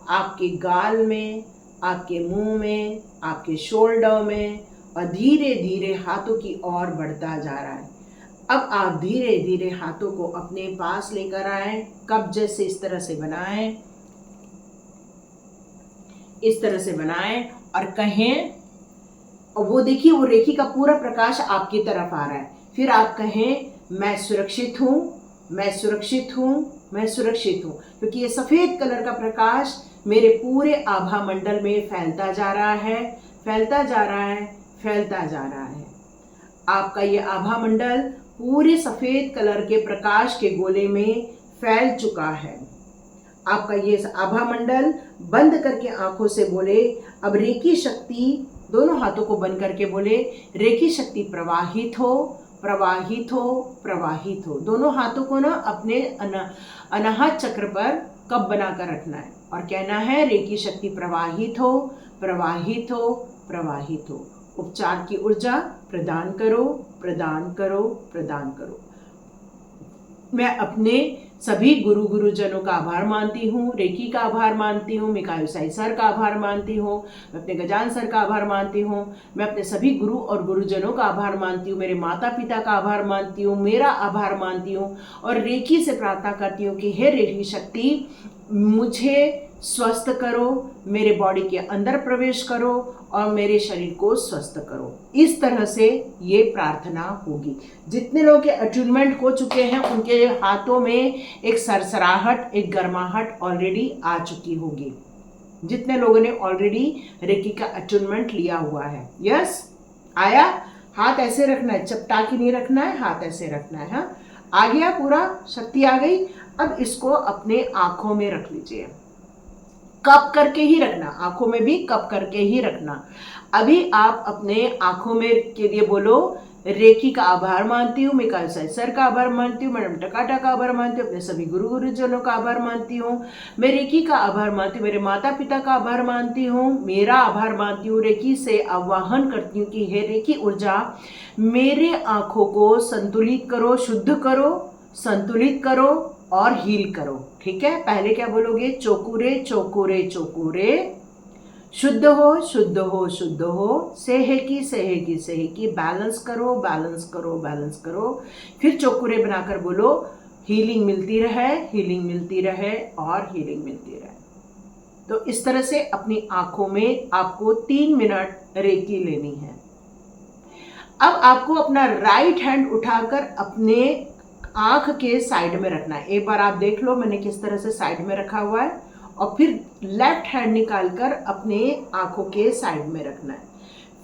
आपके गाल में, आपके मुंह में, आपके शोल्डर में और धीरे धीरे हाथों की ओर बढ़ता जा रहा है। अब आप धीरे धीरे हाथों को अपने पास लेकर आए, कब्जे से इस तरह से बनाएं, इस तरह से बनाएं और कहें, और वो देखिए वो रेखी का पूरा प्रकाश आपकी तरफ आ रहा है। फिर आप कहें मैं सुरक्षित हूँ, मैं सुरक्षित हूँ, मैं सुरक्षित हूँ, क्योंकि ये सफेद कलर का प्रकाश मेरे पूरे आभा मंडल में फैलता जा रहा है, फैलता जा रहा है, फैलता जा रहा है। आपका ये आभा मंडल पूरे सफेद कलर के प्रकाश के गोले में फैल चुका है। आपका ये आभा मंडल बंद करके आंखों से बोले अब रेकी शक्ति, दोनों हाथों को बंद करके बोले रेकी शक्ति प्रवाहित हो, प्रवाहित हो, प्रवाहित हो। दोनों हाथों को ना अपने अनाहत चक्र पर कब बनाकर रखना है और कहना है रेकी शक्ति प्रवाहित हो, प्रवाहित हो, प्रवाहित हो। उपचार की ऊर्जा प्रदान करो, प्रदान करो, प्रदान करो। मैं अपने सभी गुरुजनों का आभार मानती हूँ, रेकी का आभार मानती हूँ, मिकाईल साई सर का आभार मानती हूँ, मैं अपने गजान सर का आभार मानती हूँ, मैं अपने सभी गुरु और गुरुजनों का आभार मानती हूँ, मेरे माता पिता का आभार मानती हूँ, मेरा आभार मानती हूँ और रेकी से प्रार्थना करती हूँ कि हे रेकी शक्ति मुझे स्वस्थ करो, मेरे बॉडी के अंदर प्रवेश करो और मेरे शरीर को स्वस्थ करो। इस तरह से ये प्रार्थना होगी। जितने लोग के अटूनमेंट हो चुके हैं उनके हाथों में एक सरसराहट, एक गर्माहट ऑलरेडी आ चुकी होगी। जितने लोगों ने ऑलरेडी रेकी का अटूनमेंट लिया हुआ है। यस, आया? हाथ ऐसे रखना है, चपटा के नहीं रखना है, हाथ ऐसे रखना है। हाँ, आ गया, पूरा शक्ति आ गई। अब इसको अपने आंखों में रख लीजिए, कप करके ही रखना, आंखों में भी कप करके ही रखना। अभी आप अपने आंखों में के लिए बोलो, रेकी का आभार मानती हूँ, मिकाएल सर का आभार मानती हूँ, मैडम टकाटा का आभार मानती हूँ, अपने सभी गुरु गुरुजनों का आभार मानती हूँ, मैं रेकी का आभार मानती हूँ, मेरे माता पिता का आभार मानती हूँ, मेरा आभार मानती हूँ। रेकी से आवाहन करती हूँ कि हे रेकी ऊर्जा, मेरे आंखों को संतुलित करो, शुद्ध करो, संतुलित करो और हील करो। ठीक है, पहले क्या बोलोगे? चोकुरे चोकुरे चोकुरे, शुद्ध हो शुद्ध हो शुद्ध हो, सेहेकी सेहेकी सेहेकी, बैलेंस करो बैलेंस करो बैलेंस करो। फिर चोकुरे बनाकर बोलो, हीलिंग मिलती रहे, हीलिंग मिलती रहे और हीलिंग मिलती रहे। तो इस तरह से अपनी आंखों में आपको 3 मिनट रेकी लेनी है। अब आपको अपना राइट हैंड उठाकर अपने आंख के साइड में रखना है। एक बार आप देख लो मैंने किस तरह से साइड में रखा हुआ है, और फिर लेफ्ट हैंड निकालकर अपने आंखों के साइड में रखना है।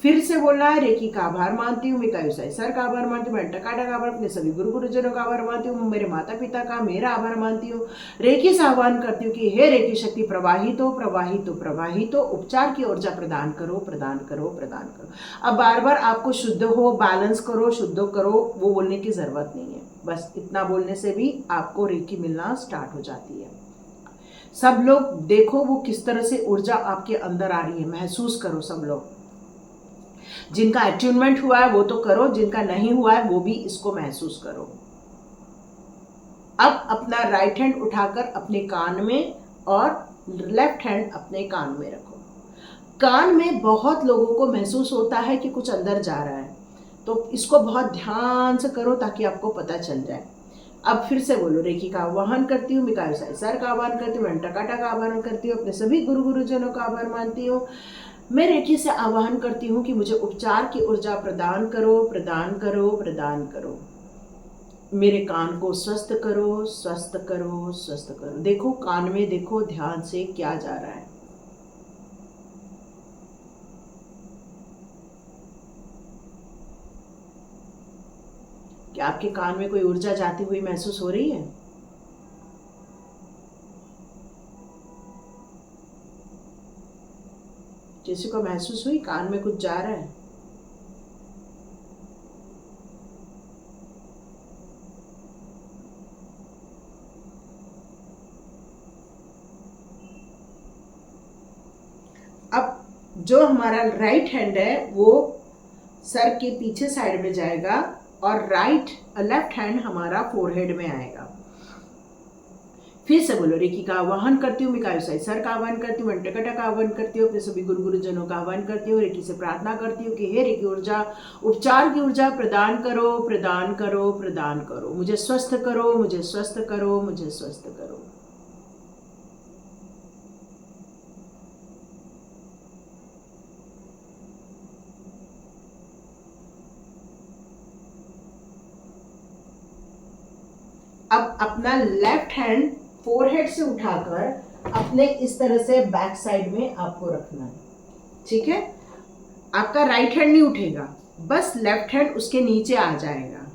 फिर से बोलना है, रेकी का आभार मानती हूँ, मिकाएल सर का आभार मानती हूँ, मैं टकाटा का आभार, अपने सभी गुरु गुरुजनों का आभार मानती हूँ, मेरे माता पिता का मेरा आभार मानती हूँ। रेकी से आह्वान करती हूँ कि हे रेकी शक्ति, प्रवाहित हो प्रवाहित हो प्रवाहित हो, उपचार की ऊर्जा प्रदान करो प्रदान करो प्रदान करो। अब बार बार आपको शुद्ध हो, बैलेंस करो, शुद्ध करो, वो बोलने की जरूरत नहीं है। बस इतना बोलने से भी आपको रेकी मिलना स्टार्ट हो जाती है। सब लोग देखो वो किस तरह से ऊर्जा आपके अंदर आ रही है, महसूस करो। सब लोग जिनका अट्यूनमेंट हुआ है वो तो करो, जिनका नहीं हुआ है वो भी इसको महसूस करो। अब अपना राइट हैंड उठाकर अपने कान में और लेफ्ट हैंड अपने कान में रखो। कान में बहुत लोगों को महसूस होता है कि कुछ अंदर जा रहा है, तो इसको बहुत ध्यान से करो ताकि आपको पता चल जाए। अब फिर से बोलो, रेकी का आह्वान करती हूँ, मिकाएल सर का आह्वान करती हूँ, मैं टकाटा का आह्वान करती हूँ, अपने सभी गुरु गुरुजनों का आभार मानती हूँ। मैं रेकी से आह्वान करती हूँ कि मुझे उपचार की ऊर्जा प्रदान करो प्रदान करो प्रदान करो। मेरे कान को स्वस्थ करो स्वस्थ करो स्वस्थ करो। देखो कान में, देखो ध्यान से क्या जा रहा है। क्या आपके कान में कोई ऊर्जा जाती हुई महसूस हो रही है? किसी को महसूस हुई कान में कुछ जा रहा है? अब जो हमारा राइट हैंड है वो सर के पीछे साइड में जाएगा और लेफ्ट हैंड हमारा फोरहेड में आएगा। फिर से बोलो, रेकी का आह्वान करती हूँ, मिकाएल सर का आह्वान करती हूँ, मैं टकाटा का आह्वान करती हूँ, अपने सभी गुरु गुरुजनों का आह्वान करती हूँ। रेकी से प्रार्थना करती हूँ कि हे रेकी ऊर्जा, उपचार की ऊर्जा प्रदान करो प्रदान करो प्रदान करो। मुझे स्वस्थ करो मुझे स्वस्थ करो मुझे स्वस्थ करो। अब अपना लेफ्ट हैंड फोरहेड से उठाकर अपने इस तरह से बैक साइड में आपको रखना है। ठीक है, आपका राइट हैंड नहीं उठेगा, बस लेफ्ट हैंड उसके नीचे आ जाएगा।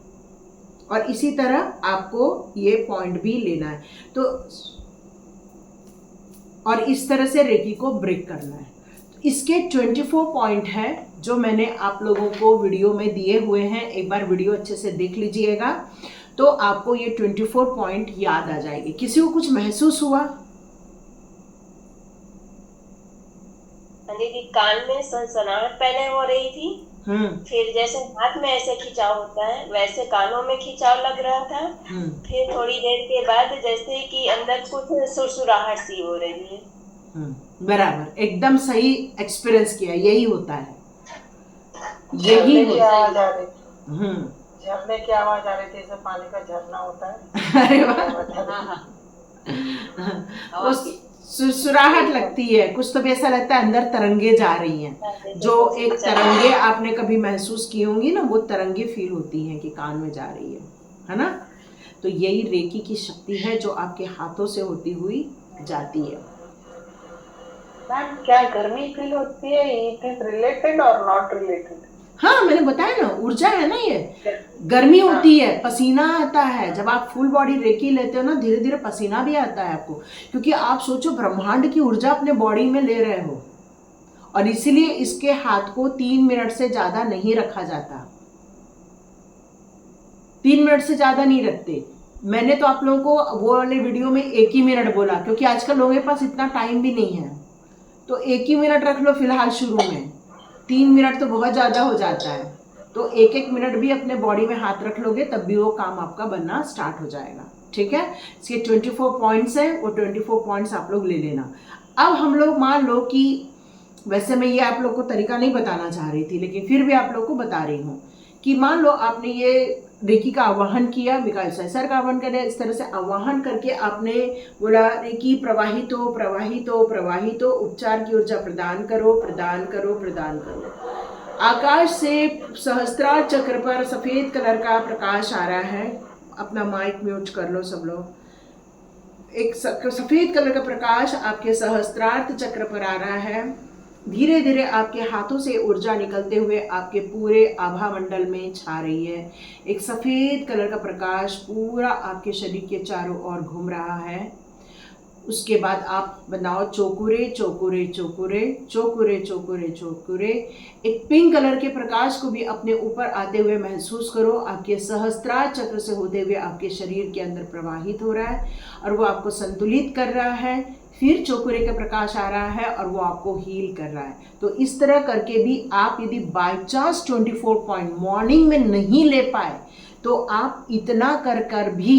और इसी तरह आपको ये पॉइंट भी लेना है। तो और इस तरह से रेकी को ब्रेक करना है। तो इसके 24 पॉइंट है जो मैंने आप लोगों को वीडियो में दिए हुए हैं। एक बार वीडियो अच्छे से देख लीजिएगा तो आपको ये 24 पॉइंट याद आ जाएंगे। किसी को कुछ महसूस हुआ? दीदी, कान में सनसनाहट पहले हो रही थी, फिर जैसे हाथ में ऐसे खिंचाव होता है वैसे कानों में खिंचाव लग रहा था। फिर थोड़ी देर के बाद जैसे कि अंदर कुछ सुरसुराहट सी हो रही है। बराबर, एकदम सही एक्सपीरियंस किया। यही होता है, यही होता है। झरने की आवाज आ रही थी, जैसे पानी का झरना होता है। अरे वाह, वो सुराहट लगती है, कुछ तो भी ऐसा लगता है अंदर तरंगे जा रही हैं। जो एक तरंगे आपने कभी महसूस की होंगी ना, वो तरंगे फील होती हैं कि कान में जा रही है ना। तो यही रेकी की शक्ति है जो आपके हाथों से होती हुई जाती है। मैम क्या गर्मी फील होती है? इट इज रिलेटेड और नॉट रिलेटेड? हाँ मैंने बताया ना, ऊर्जा है ना ये। गर्मी होती है, पसीना आता है, जब आप फुल बॉडी रेकी लेते हो ना, धीरे धीरे पसीना भी आता है आपको, क्योंकि आप सोचो ब्रह्मांड की ऊर्जा अपने बॉडी में ले रहे हो, और इसीलिए इसके हाथ को 3 मिनट से ज्यादा नहीं रखा जाता। 3 मिनट से ज्यादा नहीं रखते। मैंने तो आप लोगों को वो वाले वीडियो में 1 ही मिनट बोला, क्योंकि आजकल लोगों के पास इतना टाइम भी नहीं है, तो 1 ही मिनट रख लो फिलहाल शुरू में। 3 मिनट तो बहुत ज्यादा हो जाता है, तो 1-1 मिनट भी अपने बॉडी में हाथ रख लोगे तब भी वो काम आपका बनना स्टार्ट हो जाएगा। ठीक है, इसके 24 पॉइंट्स हैं, वो 24 पॉइंट्स आप लोग ले लेना। अब हम लोग मान लो कि, वैसे मैं ये आप लोग को तरीका नहीं बताना चाह रही थी, लेकिन फिर भी आप लोग को बता रही हूँ कि मान लो आपने ये रेकी का आवाहन किया, मिकाइल सर का आवाहन करें, इस तरह से आवाहन करके आपने बोला रेकी प्रवाहित हो, प्रवाहित हो, प्रवाहित हो, उपचार की ऊर्जा प्रदान करो, प्रदान करो, प्रदान करो। आकाश से सहस्त्रार चक्र पर सफेद कलर का प्रकाश आ रहा है। अपना माइक म्यूट कर लो सब लोग। एक सफेद कलर का प्रकाश आपके सहस्त्रार्थ चक्र पर आ रहा है। धीरे धीरे आपके हाथों से ऊर्जा निकलते हुए आपके पूरे आभा मंडल में छा रही है। एक सफेद कलर का प्रकाश पूरा आपके शरीर के चारों ओर घूम रहा है। उसके बाद आप बनाओ चौकुरे चौकुरे चौकुरे चौकुरे चौकुरे चौकुरे। एक पिंक कलर के प्रकाश को भी अपने ऊपर आते हुए महसूस करो, आपके सहस्त्रार चक्र से होते हुए आपके शरीर के अंदर प्रवाहित हो रहा है और वो आपको संतुलित कर रहा है। फिर चौकुरे का प्रकाश आ रहा है और वो आपको हील कर रहा है। तो इस तरह करके भी आप यदि बाय चांस 24 पॉइंट मॉर्निंग में नहीं ले पाए तो आप इतना कर कर भी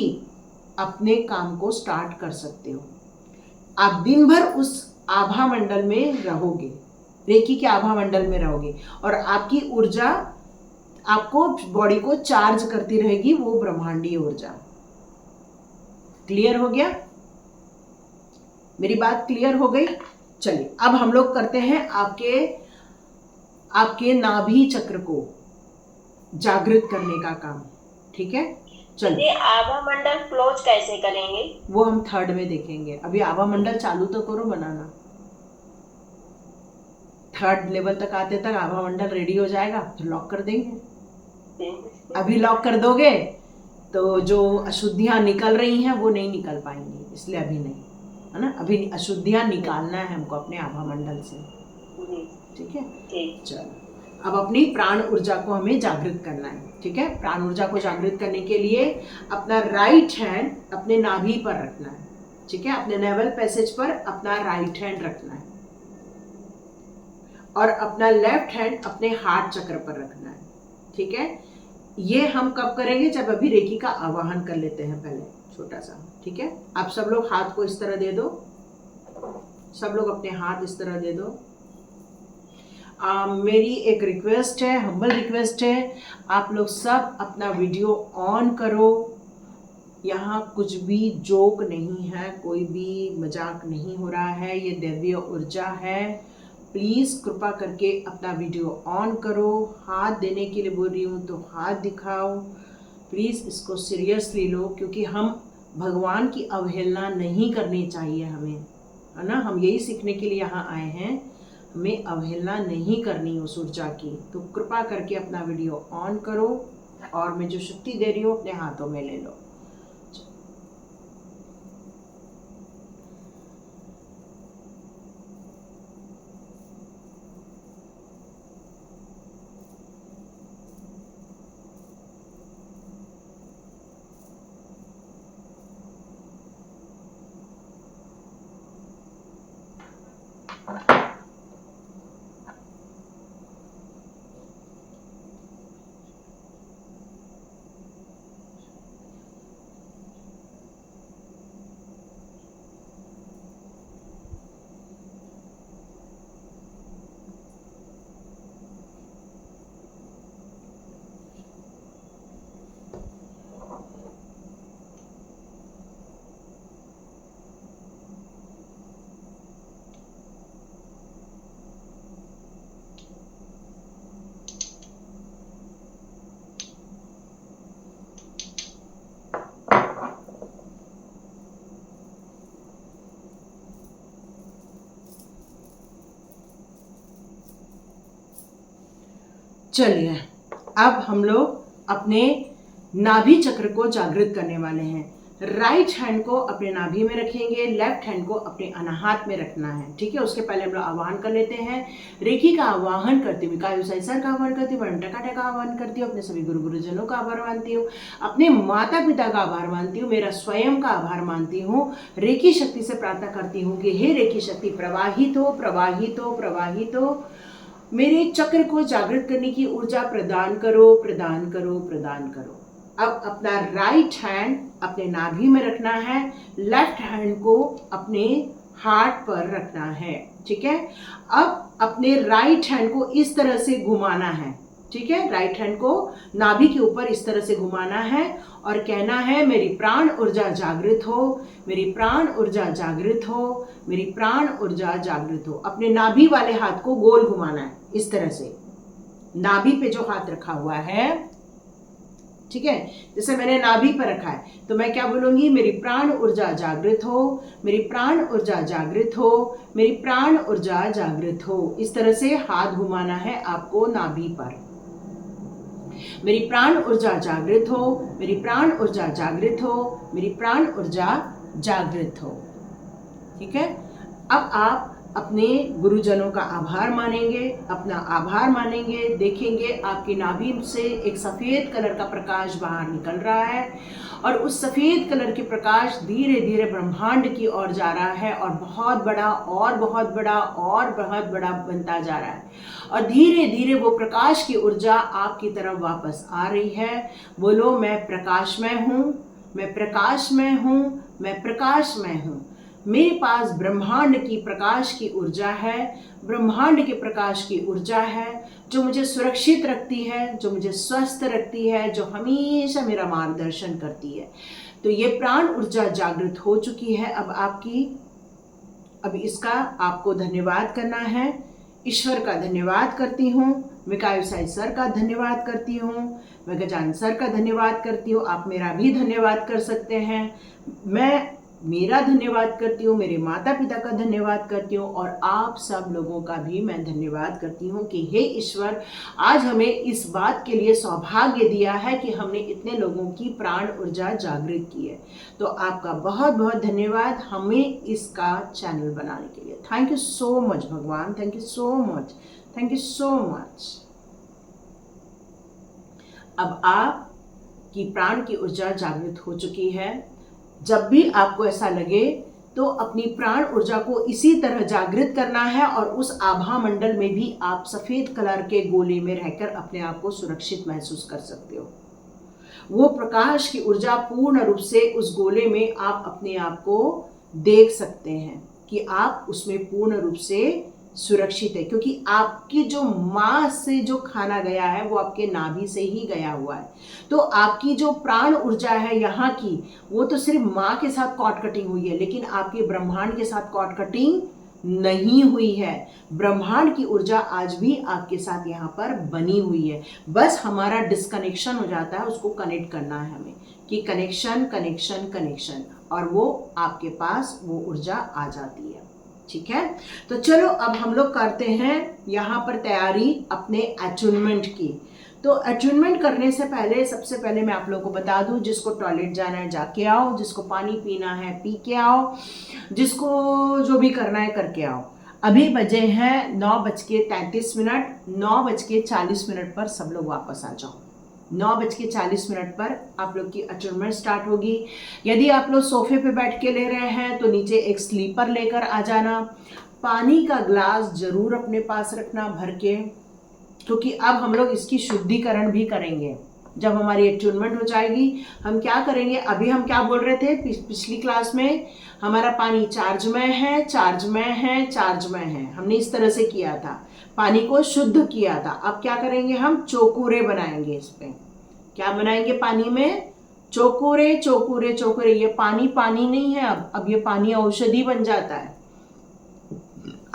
अपने काम को स्टार्ट कर सकते हो। आप दिन भर उस आभा मंडल में रहोगे, रेकी के आभा मंडल में रहोगे, और आपकी ऊर्जा आपको बॉडी को चार्ज करती रहेगी, वो ब्रह्मांडीय ऊर्जा। क्लियर हो गया? मेरी बात क्लियर हो गई? चलिए अब हम लोग करते हैं आपके नाभि चक्र को जागृत करने का काम। ठीक है, चलिए। आभा मंडल क्लोज कैसे करेंगे? वो हम 3rd में देखेंगे। अभी आभा मंडल चालू तो करो बनाना। 3rd लेवल तक आते तक आभा मंडल रेडी हो जाएगा, फिर लॉक कर देंगे। अभी लॉक कर दोगे तो जो अशुद्धियां निकल रही हैं वो नहीं निकल पाएंगी, इसलिए अभी नहीं, है ना। अभी अशुद्धियां निकालना है हमको अपने आभा मंडल से। ठीक है, चलो अब अपनी प्राण ऊर्जा को हमें जागृत करना है। ठीक है, प्राण ऊर्जा को जागृत करने के लिए अपना राइट हैंड अपने नाभि पर रखना है। ठीक है, अपने नेवल पैसेज पर अपना राइट हैंड रखना है और अपना लेफ्ट हैंड अपने हार्ट चक्र पर रखना है। ठीक है, ये हम कब करेंगे? जब अभी रेकी का आवाहन कर लेते हैं पहले छोटा सा। ठीक है, आप सब लोग हाथ को इस तरह दे दो, सब लोग अपने हाथ इस तरह दे दो। मेरी एक रिक्वेस्ट है, हम्बल रिक्वेस्ट है, आप लोग सब अपना वीडियो ऑन करो। यहाँ कुछ भी जोक नहीं है, कोई भी मजाक नहीं हो रहा है, ये दैवीय ऊर्जा है। प्लीज़ कृपा करके अपना वीडियो ऑन करो। हाथ देने के लिए बोल रही हूँ तो हाथ दिखाओ। प्लीज़ इसको सीरियसली लो, क्योंकि हम भगवान की अवहेलना नहीं करनी चाहिए हमें, है ना। हम यही सीखने के लिए यहाँ आए हैं, हमें अवहेलना नहीं करनी उस ऊर्जा की। तो कृपा करके अपना वीडियो ऑन करो और मैं जो शक्ति दे रही हूँ अपने हाथों में ले लो। चलिए अब हम लोग अपने नाभि चक्र को जागृत करने वाले हैं। राइट हैंड को अपने नाभि में रखेंगे, लेफ्ट हैंड को अपने अनाहत में रखना है, ठीक है। उसके पहले हम लोग आह्वान कर लेते हैं। रेखी का आह्वान करती हूँ, कायु सर का आह्वान करती हूँ, टकाटक का आह्वान करती हूँ, अपने सभी गुरु गुरुजनों का आभार मानती हूँ, अपने माता पिता का आभार मानती हूँ, मेरा स्वयं का आभार मानती हूँ। रेखी शक्ति से प्रार्थना करती हूँ कि हे रेखी शक्ति प्रवाहित हो, प्रवाहित हो, प्रवाहित हो, मेरे चक्र को जागृत करने की ऊर्जा प्रदान करो, प्रदान करो, प्रदान करो। अब अपना राइट हैंड अपने नाभि में रखना है, लेफ्ट हैंड को अपने हार्ट पर रखना है, ठीक है। अब अपने राइट हैंड को इस तरह से घुमाना है, ठीक है। राइट हैंड को नाभि के ऊपर इस तरह से घुमाना है और कहना है मेरी प्राण ऊर्जा जागृत हो, मेरी प्राण ऊर्जा जागृत हो, मेरी प्राण ऊर्जा जागृत हो। अपने नाभि वाले हाथ को गोल घुमाना है इस तरह से, नाभि पे जो हाथ रखा हुआ है, ठीक है। जैसे मैंने नाभि पर रखा है तो मैं क्या बोलूंगी, मेरी प्राण ऊर्जा जागृत हो, मेरी प्राण ऊर्जा जागृत हो, मेरी प्राण ऊर्जा जागृत हो। इस तरह से हाथ घुमाना है आपको नाभि पर। मेरी प्राण ऊर्जा जागृत हो, मेरी प्राण ऊर्जा जागृत हो, मेरी प्राण ऊर्जा जागृत हो, ठीक है। अब आप अपने गुरुजनों का आभार मानेंगे, अपना आभार मानेंगे। देखेंगे आपकी नाभि से एक सफ़ेद कलर का प्रकाश बाहर निकल रहा है और उस सफ़ेद कलर के प्रकाश धीरे धीरे ब्रह्मांड की ओर जा रहा है और बहुत बड़ा और बहुत बड़ा और बहुत बड़ा बनता जा रहा है और धीरे धीरे वो प्रकाश की ऊर्जा आपकी तरफ वापस आ रही है। बोलो मैं प्रकाशमय हूँ, मैं प्रकाशमय हूँ, मैं प्रकाशमय हूँ। मेरे पास ब्रह्मांड की प्रकाश की ऊर्जा है, ब्रह्मांड के प्रकाश की ऊर्जा है जो मुझे सुरक्षित रखती है, जो मुझे स्वस्थ रखती है, जो हमेशा मेरा मार्गदर्शन करती है। तो ये प्राण ऊर्जा जागृत हो चुकी है अब आपकी। अब इसका आपको धन्यवाद करना है। ईश्वर का धन्यवाद करती हूँ, मैं कायु साई सर का धन्यवाद करती हूँ, मैं गजानन सर का धन्यवाद करती हूँ। आप मेरा भी धन्यवाद कर सकते हैं। मैं मेरा धन्यवाद करती हूँ, मेरे माता पिता का धन्यवाद करती हूँ और आप सब लोगों का भी मैं धन्यवाद करती हूँ कि हे ईश्वर, आज हमें इस बात के लिए सौभाग्य दिया है कि हमने इतने लोगों की प्राण ऊर्जा जागृत की है। तो आपका बहुत बहुत धन्यवाद हमें इसका चैनल बनाने के लिए। थैंक यू सो मच भगवान, thank you so much, thank you so much. अब आपकी प्राण की ऊर्जा जागृत हो चुकी है। जब भी आपको ऐसा लगे तो अपनी प्राण ऊर्जा को इसी तरह जागृत करना है और उस आभा मंडल में भी आप सफ़ेद कलर के गोले में रहकर अपने आप को सुरक्षित महसूस कर सकते हो। वो प्रकाश की ऊर्जा पूर्ण रूप से उस गोले में आप अपने आप को देख सकते हैं कि आप उसमें पूर्ण रूप से सुरक्षित है, क्योंकि आपकी जो माँ से जो खाना गया है वो आपके नाभि से ही गया हुआ है। तो आपकी जो प्राण ऊर्जा है यहाँ की, वो तो सिर्फ माँ के साथ कॉर्ड कटिंग हुई है, लेकिन आपके ब्रह्मांड के साथ कॉर्ड कटिंग नहीं हुई है। ब्रह्मांड की ऊर्जा आज भी आपके साथ यहाँ पर बनी हुई है। बस हमारा डिस्कनेक्शन हो जाता है, उसको कनेक्ट करना है हमें कि कनेक्शन कनेक्शन कनेक्शन, और वो आपके पास वो ऊर्जा आ जाती है। ठीक है, तो चलो अब हम लोग करते हैं यहाँ पर तैयारी अपने अटूनमेंट की। तो अटूनमेंट करने से पहले सबसे पहले मैं आप लोगों को बता दूं, जिसको टॉयलेट जाना है जाके आओ, जिसको पानी पीना है पी के आओ, जिसको जो भी करना है करके आओ। अभी बजे हैं 9:33, 9:40 पर सब लोग वापस आ जाओ। 9:40 पर आप लोग की अटूनमेंट स्टार्ट होगी। यदि आप लोग सोफे पे बैठ के ले रहे हैं तो नीचे एक स्लीपर लेकर आ जाना। पानी का ग्लास जरूर अपने पास रखना भर के, क्योंकि अब हम लोग इसकी शुद्धिकरण भी करेंगे। जब हमारी अटूनमेंट हो जाएगी हम क्या करेंगे, अभी हम क्या बोल रहे थे पिछली क्लास में, हमारा पानी चार्ज में है, चार्ज में है, चार्ज में है, हमने इस तरह से किया था, पानी को शुद्ध किया था। अब क्या करेंगे, हम चौकुरे बनाएंगे। इस पे क्या बनाएंगे, पानी में चौकुरे चौकुरे चौकुरे। ये पानी पानी नहीं है, अब ये पानी औषधि बन जाता है।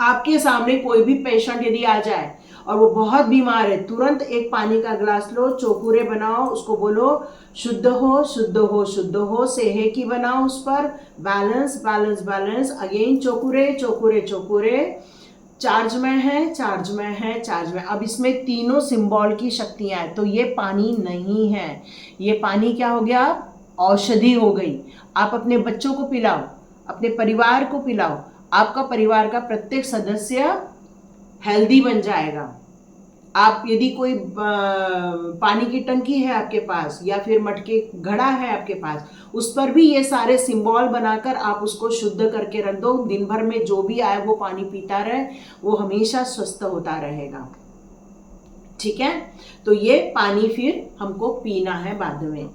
आपके सामने कोई भी पेशेंट यदि आ जाए और वो बहुत बीमार है, तुरंत एक पानी का ग्लास लो, चौकुरे बनाओ, उसको बोलो शुद्ध हो शुद्ध हो शुद्ध हो, सेहे की बनाओ, उस पर बैलेंस बैलेंस बैलेंस, अगेन चौकुरे चौकुरे चौकुरे, चार्ज में है, चार्ज में है, चार्ज में। अब इसमें तीनों सिंबल की शक्तियां हैं, तो ये पानी नहीं है, ये पानी क्या हो गया, औषधि हो गई। आप अपने बच्चों को पिलाओ, अपने परिवार को पिलाओ, आपका परिवार का प्रत्येक सदस्य हेल्दी बन जाएगा। आप यदि कोई पानी की टंकी है आपके पास या फिर मटके घड़ा है आपके पास, उस पर भी ये सारे सिंबल बनाकर आप उसको शुद्ध करके रख दो। दिन भर में जो भी आए वो पानी पीता रहे, वो हमेशा स्वस्थ होता रहेगा। ठीक है, तो ये पानी फिर हमको पीना है बाद में,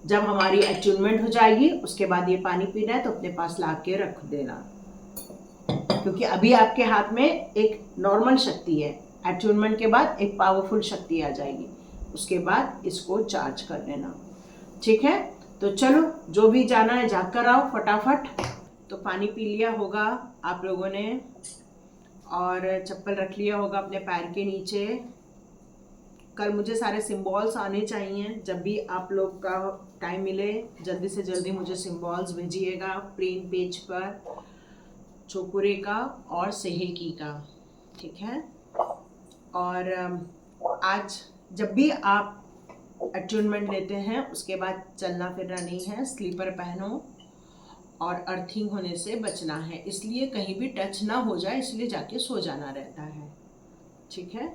जब हमारी अट्यूनमेंट हो जाएगी उसके बाद ये पानी पीना है तो अपने पास ला के रख देना, क्योंकि अभी आपके हाथ में एक नॉर्मल शक्ति है। अट्यूनमेंट के बाद एक पावरफुल शक्ति आ जाएगी, उसके बाद इसको चार्ज कर लेना। ठीक है, तो चलो जो भी जाना है जाकर आओ फटाफट। तो पानी पी लिया होगा आप लोगों ने, और चप्पल रख लिया होगा अपने पैर के नीचे। कल मुझे सारे सिंबल्स आने चाहिए, जब भी आप लोग का टाइम मिले जल्दी से जल्दी मुझे सिंबल्स भेजिएगा प्रिंट पेज पर, चोकुरे का और सेहेकी का। ठीक है, और आज जब भी आप अट्यूनमेंट लेते हैं उसके बाद चलना फिरना नहीं है, स्लीपर पहनो और अर्थिंग होने से बचना है, इसलिए कहीं भी टच ना हो जाए, इसलिए जाके सो जाना रहता है। ठीक है,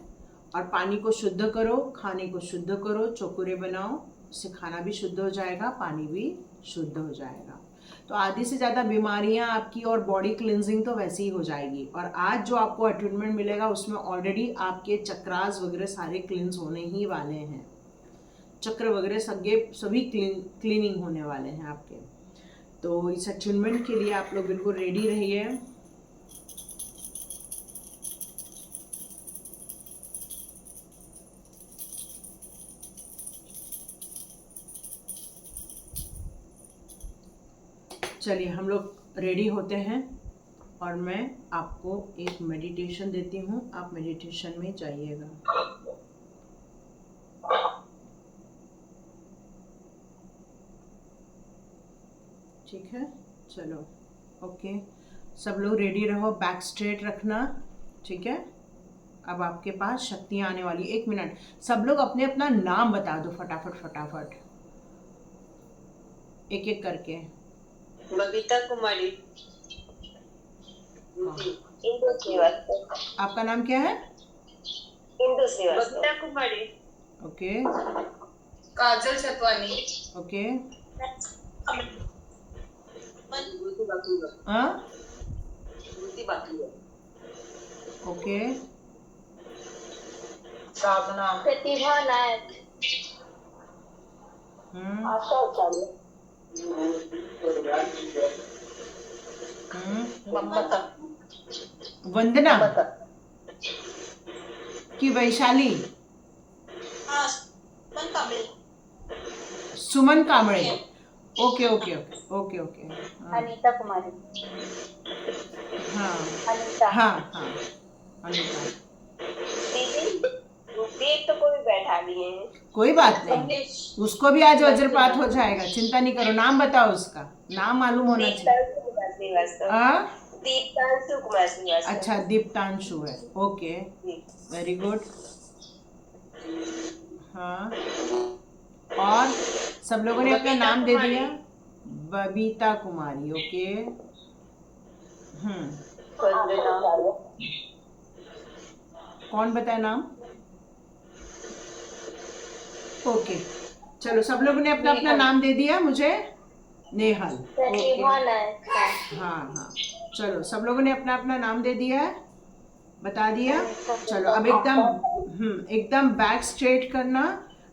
और पानी को शुद्ध करो, खाने को शुद्ध करो, चोकुरे बनाओ, इससे खाना भी शुद्ध हो जाएगा, पानी भी शुद्ध हो जाएगा। तो आधी से ज़्यादा बीमारियां आपकी और बॉडी क्लिनजिंग तो वैसे ही हो जाएगी। और आज जो आपको अट्यूनमेंट मिलेगा उसमें ऑलरेडी आपके चक्रास वगैरह सारे क्लिनज होने ही वाले हैं, चक्र वगैरह सभी क्लीनिंग होने वाले हैं आपके। तो इस अट्यूनमेंट के लिए आप लोग बिल्कुल रेडी रहिए। चलिए हम लोग रेडी होते हैं और मैं आपको एक मेडिटेशन देती हूँ, आप मेडिटेशन में जाइएगा। ठीक है, चलो ओके, सब लोग रेडी रहो, बैक स्ट्रेट रखना। ठीक है, अब आपके पास शक्तियाँ आने वाली। 1 मिनट, सब लोग अपने अपना नाम बता दो फटाफट फटाफट, एक एक करके। बबीता कुमारी। इंदु श्रीवास्तव। आपका नाम क्या है? Indu Srivastava. Babita Kumari. Okay. Kajal Chhatwani. Okay. Okay. Sadhana. Pratibha Nayak. Asha Acharya. Vandana की Vaishali. Suman Kamble. Okay okay okay okay okay. Anita Kumari. हाँ अनीता। हाँ हाँ अनीता। देख तो कोई बैठा दिए हैं। कोई बात नहीं, उसको भी आज वज्रपात हो जाएगा, चिंता नहीं करो। नाम बताओ, उसका नाम मालूम होना चाहिए। दीप्तांशु कुमार श्रीवास्तव। अच्छा, दीप्तांशु है, ओके, वेरी गुड। हाँ, और सब लोगों ने अपना नाम दे दिया। बबीता कुमारी, ओके। कौन बताया नाम? ओके, चलो सब लोगों ने अपना अपना नाम दे दिया मुझे। नेहल, ओके। हाँ हाँ, चलो सब लोगों ने अपना अपना नाम दे दिया, बता दिया। चलो अब एकदम बैक स्ट्रेट करना।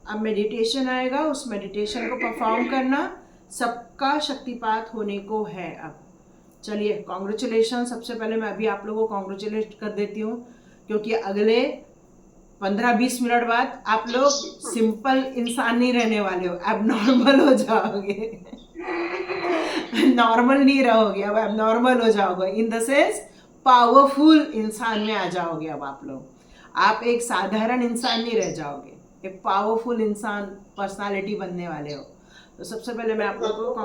अब मेडिटेशन आएगा, उस मेडिटेशन को परफॉर्म करना। सबका शक्तिपात होने को है। अब चलिए, कॉन्ग्रेचुलेशन। सबसे पहले मैं अभी आप लोगों को कॉन्ग्रेचुलेट कर देती हूँ, क्योंकि अगले 15-20 मिनट बाद आप लोग सिंपल इंसान नहीं रहने वाले हो, अब नॉर्मल हो जाओगे। नॉर्मल नहीं रहोगे, अब अब नॉर्मल हो जाओगे, इन द सेंस पावरफुल इंसान में आ जाओगे। अब आप लोग, आप एक साधारण इंसान नहीं रह जाओगे, एक पावरफुल इंसान, पर्सनालिटी बनने वाले हो। तो सबसे पहले मैं आप लोगों को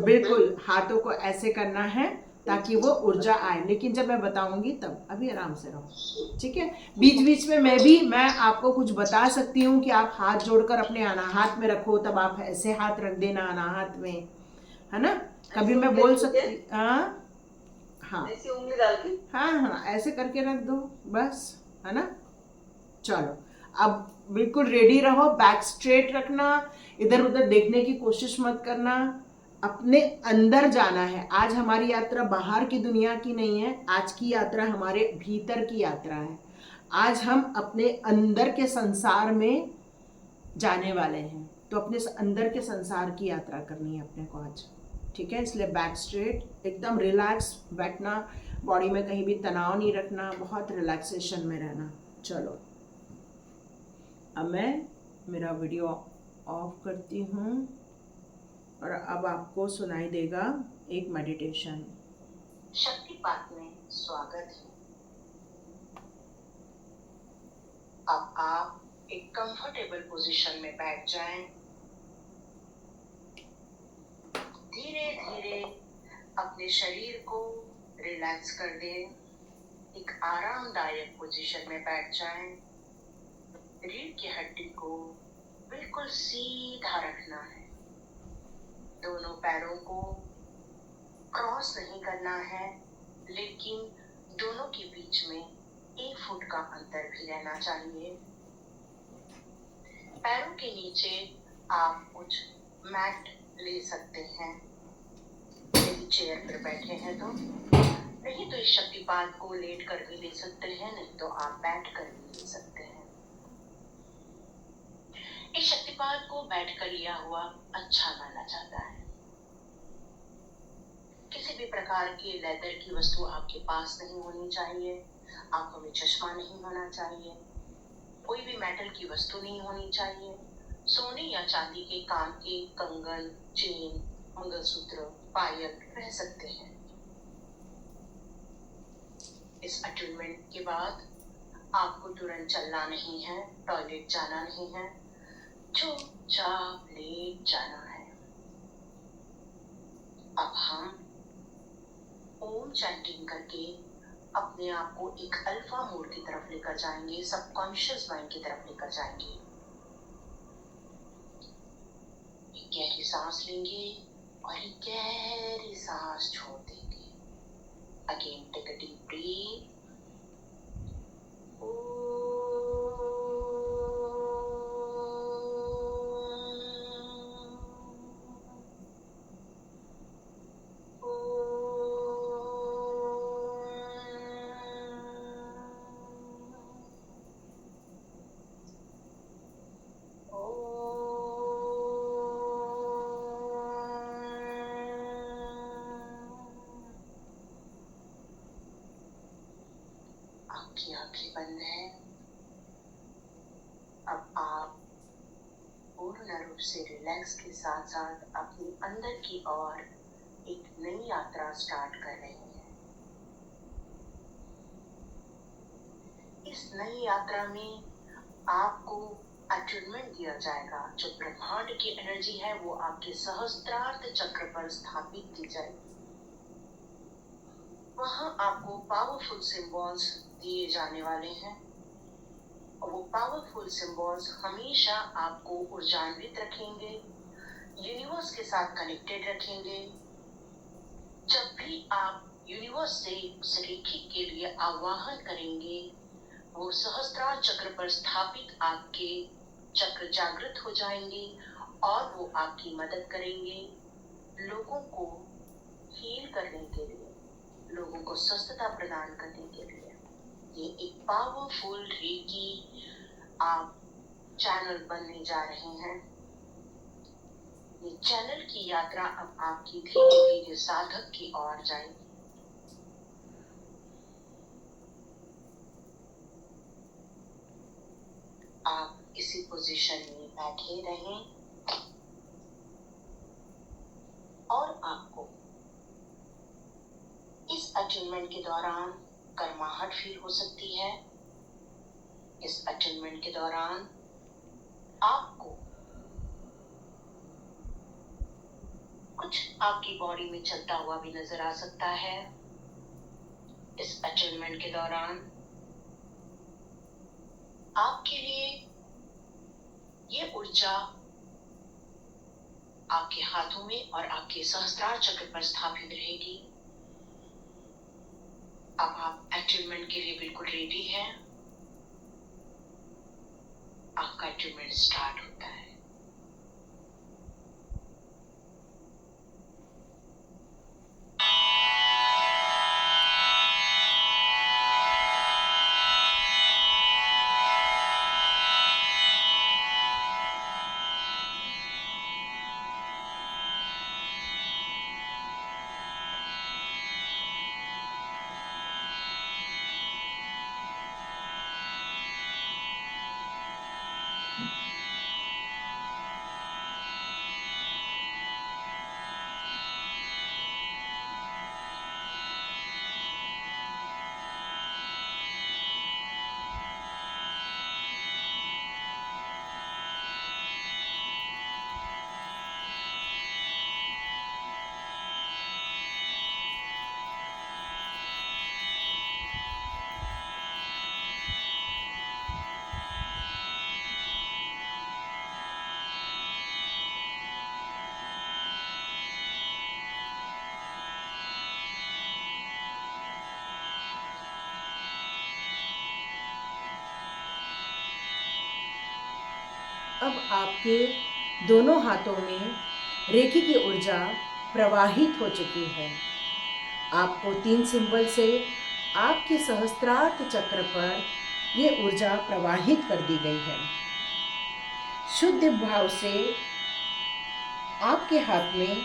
बिल्कुल हाथों को ऐसे करना है, ताकि वो ऊर्जा आए। लेकिन जब मैं बताऊंगी तब, अभी आराम से रहो, ठीक है। बीच बीच में मैं आपको कुछ बता सकती हूँ कि आप हाथ जोड़कर अपने अनाहत में रखो, तब आप ऐसे हाथ रख देना अनाहत में, है ना। कभी मैं बोल सकती, हाँ ऐसी उंगली डाल के, हाँ ऐसे करके रख दो बस, है ना। चलो अब बिल्कुल रेडी रहो, बैक स्ट्रेट रखना, इधर उधर देखने की कोशिश मत करना, अपने अंदर जाना है। आज हमारी यात्रा बाहर की दुनिया की नहीं है, आज की यात्रा हमारे भीतर की यात्रा है। आज हम अपने अंदर के संसार में जाने वाले हैं, तो अपने अंदर के संसार की यात्रा करनी है अपने को आज, ठीक है। इसलिए बैक स्ट्रेट, एकदम रिलैक्स बैठना, बॉडी में कहीं भी तनाव नहीं रखना, बहुत रिलैक्सेशन में रहना। चलो अब मैं मेरा वीडियो ऑफ करती हूँ और अब आपको सुनाई देगा एक मेडिटेशन। शक्तिपात में स्वागत है। अब आप एक कंफर्टेबल पोजीशन में बैठ जाएं। धीरे धीरे अपने शरीर को रिलैक्स कर दें। एक आरामदायक पोजीशन में बैठ जाएं। रीढ़ की हड्डी को बिल्कुल सीधा रखना है। दोनों पैरों को क्रॉस नहीं करना है, लेकिन दोनों के बीच में 1 फुट का अंतर भी रहना चाहिए। पैरों के नीचे आप कुछ मैट ले सकते हैं, यदि चेयर पर बैठे हैं तो। नहीं तो इस शक्तिपात को लेट कर भी ले सकते हैं, नहीं तो आप बैठ कर भी ले सकते हैं। इस शक्तिपात को बैठकर लिया हुआ अच्छा माना जाता है। किसी भी प्रकार की लेदर की वस्तु आपके पास नहीं होनी चाहिए। आंखों में चश्मा नहीं होना चाहिए। कोई भी मेटल की वस्तु नहीं होनी चाहिए। सोने या चांदी के कान के कंगन, चेन, मंगलसूत्र, पायल रह सकते हैं। इस अटैचमेंट के बाद आपको तुरंत चलना नहीं है, टॉयलेट जाना नहीं है, चुपचाप लेट जाना है। अब हम ओम चैंटिंग करके अपने आप को एक अल्फा मोड की तरफ लेकर जाएंगे, सबकॉन्शियस माइंड की तरफ लेकर जाएंगे। एक गहरी सांस लेंगे और एक गहरी सांस छोड़ देंगे। Again take a deep breath. आपकी आंखें बंद है। अब आप पूर्ण रूप से रिलैक्स के साथ साथ अपनी अंदर की ओर एक नई यात्रा स्टार्ट कर रहे हैं। इस नई यात्रा में आपको अटैचमेंट दिया जाएगा। जो ब्रह्मांड की एनर्जी है वो आपके सहस्त्रार्थ चक्र पर स्थापित की जाएगी। वहां आपको पावरफुल सिंबल्स दिए जाने वाले हैं और वो पावरफुल सिंबल्स हमेशा आपको ऊर्जान्वित रखेंगे, यूनिवर्स के साथ कनेक्टेड रखेंगे। जब भी आप यूनिवर्स से उस रेखी के लिए आवाहन करेंगे, वो सहस्त्रार चक्र पर स्थापित आपके चक्र जागृत हो जाएंगे और वो आपकी मदद करेंगे लोगों को हील करने के लिए, लोगों को स्वस्थता प्रदान करने के लिए। ये एक पावरफुल रेकी आप चैनल बनने जा रहे हैं। ये चैनल की यात्रा अब आपकी धीरे धीरे साधक की ओर जाएगी। आप इसी पोजीशन में बैठे रहें और आपको इस अटैचमेंट के दौरान गर्माहट फील हो सकती है। इस अटैचमेंट के दौरान आपको कुछ आपकी बॉडी में चलता हुआ भी नजर आ सकता है। इस अटैचमेंट के दौरान आपके लिए ये ऊर्जा आपके हाथों में और आपके सहस्त्रार चक्र पर स्थापित रहेगी। अब आप अटैचमेंट के लिए बिल्कुल रेडी हैं। आपका अटैचमेंट स्टार्ट होता है। अब आपके दोनों हाथों में रेकी की ऊर्जा प्रवाहित हो चुकी है। आपको 3 सिंबल से आपके सहस्त्रार्थ चक्र पर ये ऊर्जा प्रवाहित कर दी गई है। शुद्ध भाव से आपके हाथ में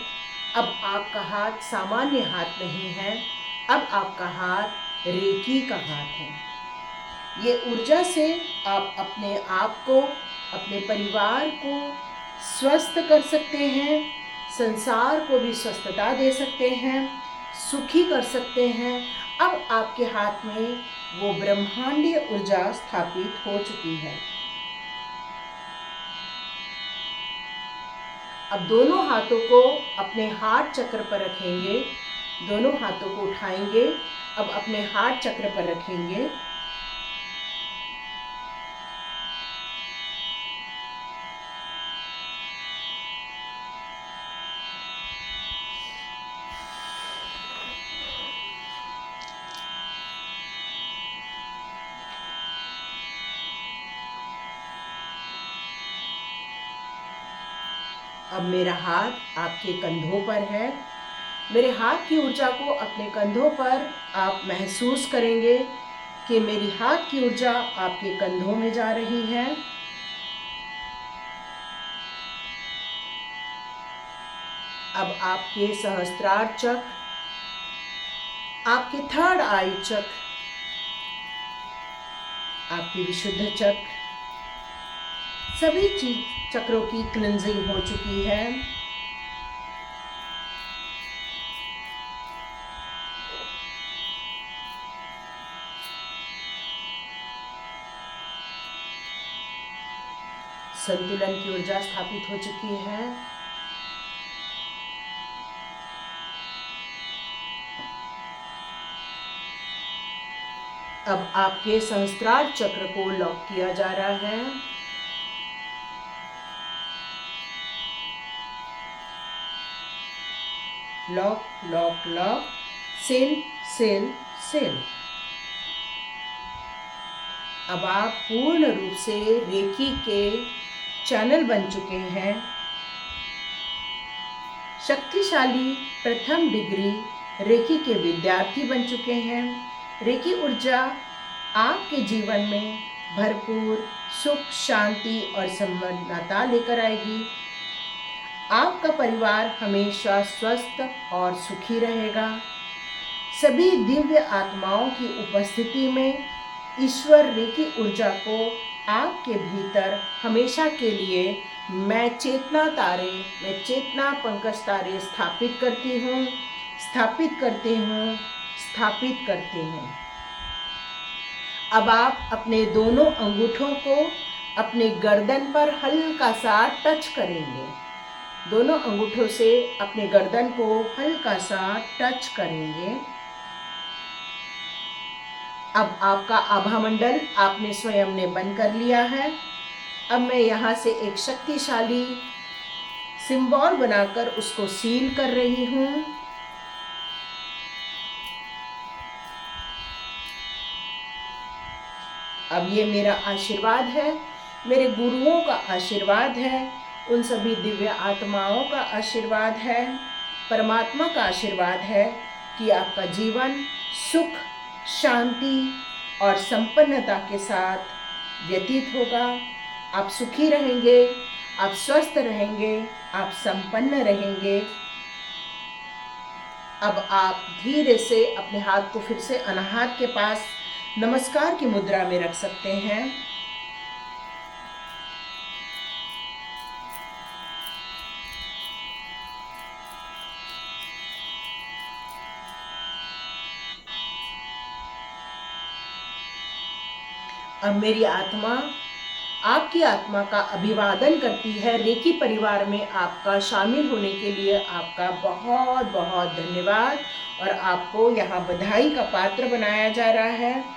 अब आपका हाथ सामान्य हाथ नहीं है, अब आपका हाथ रेकी का हाथ है। ये ऊर्जा से आप अपने आप को, अपने परिवार को स्वस्थ कर सकते हैं, संसार को भी स्वस्थता दे सकते हैं, सुखी कर सकते हैं। अब आपके हाथ में वो ब्रह्मांडीय ऊर्जा स्थापित हो चुकी है। अब दोनों हाथों को अपने हार्ट चक्र पर रखेंगे, दोनों हाथों को उठाएंगे, अब अपने हार्ट चक्र पर रखेंगे। अब मेरा हाथ आपके कंधों पर है। मेरे हाथ की ऊर्जा को अपने कंधों पर आप महसूस करेंगे कि मेरी हाथ की ऊर्जा आपके कंधों में जा रही है। अब आपके सहस्त्रार चक्र, आपके थर्ड आई चक्र, आपकी विशुद्ध चक्र, सभी चक्रों की क्लींजिंग हो चुकी है। संतुलन की ऊर्जा स्थापित हो चुकी है। अब आपके सहस्त्रार चक्र को लॉक किया जा रहा है। Lock lock lock, seal seal seal. अब आप पूर्ण रूप से रेकी के चैनल बन चुके हैं। शक्तिशाली प्रथम डिग्री रेकी के विद्यार्थी बन चुके हैं। रेकी ऊर्जा आपके जीवन में भरपूर सुख, शांति और संपन्नता लेकर आएगी। आपका परिवार हमेशा स्वस्थ और सुखी रहेगा। सभी दिव्य आत्माओं की उपस्थिति में ईश्वर रेकी ऊर्जा को आपके भीतर हमेशा के लिए मैं चेतना तारे, मैं चेतना पंकज तारे स्थापित करती हूँ, स्थापित करती हूँ, स्थापित करती हूँ। अब आप अपने दोनों अंगूठों को अपने गर्दन पर हल्का सा टच करेंगे। दोनों अंगूठों से अपने गर्दन को हल्का सा टच करेंगे। अब आपका आभा मंडल आपने स्वयं ने बंद कर लिया है। अब मैं यहाँ से एक शक्तिशाली सिंबल बनाकर उसको सील कर रही हूँ। अब ये मेरा आशीर्वाद है, मेरे गुरुओं का आशीर्वाद है, उन सभी दिव्य आत्माओं का आशीर्वाद है, परमात्मा का आशीर्वाद है कि आपका जीवन सुख, शांति और संपन्नता के साथ व्यतीत होगा। आप सुखी रहेंगे, आप स्वस्थ रहेंगे, आप संपन्न रहेंगे। अब आप धीरे से अपने हाथ को फिर से अनाहत के पास नमस्कार की मुद्रा में रख सकते हैं। अब मेरी आत्मा आपकी आत्मा का अभिवादन करती है। रेकी परिवार में आपका शामिल होने के लिए आपका बहुत बहुत धन्यवाद और आपको यहाँ बधाई का पात्र बनाया जा रहा है।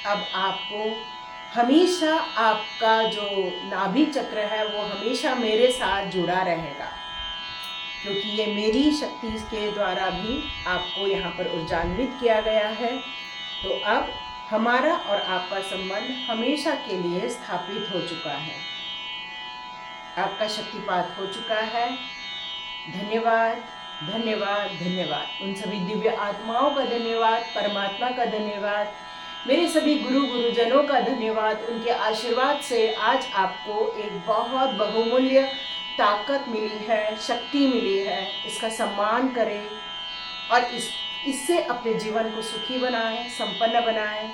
अब आपको हमेशा आपका जो नाभि चक्र है वो हमेशा मेरे साथ जुड़ा रहेगा, क्योंकि ये मेरी शक्ति के द्वारा भी आपको यहाँ पर ऊर्जान्वित किया गया है। तो अब हमारा और आपका संबंध हमेशा के लिए स्थापित हो चुका है। आपका शक्तिपात हो चुका है। धन्यवाद, धन्यवाद, धन्यवाद। उन सभी दिव्य आत्माओं का धन्यवाद, परमात्मा का धन्यवाद, मेरे सभी गुरु गुरुजनों का धन्यवाद। उनके आशीर्वाद से आज आपको एक बहुत बहुमूल्य ताकत मिली है, शक्ति मिली है। इसका सम्मान करें और इससे अपने जीवन को सुखी बनाएं, संपन्न बनाएं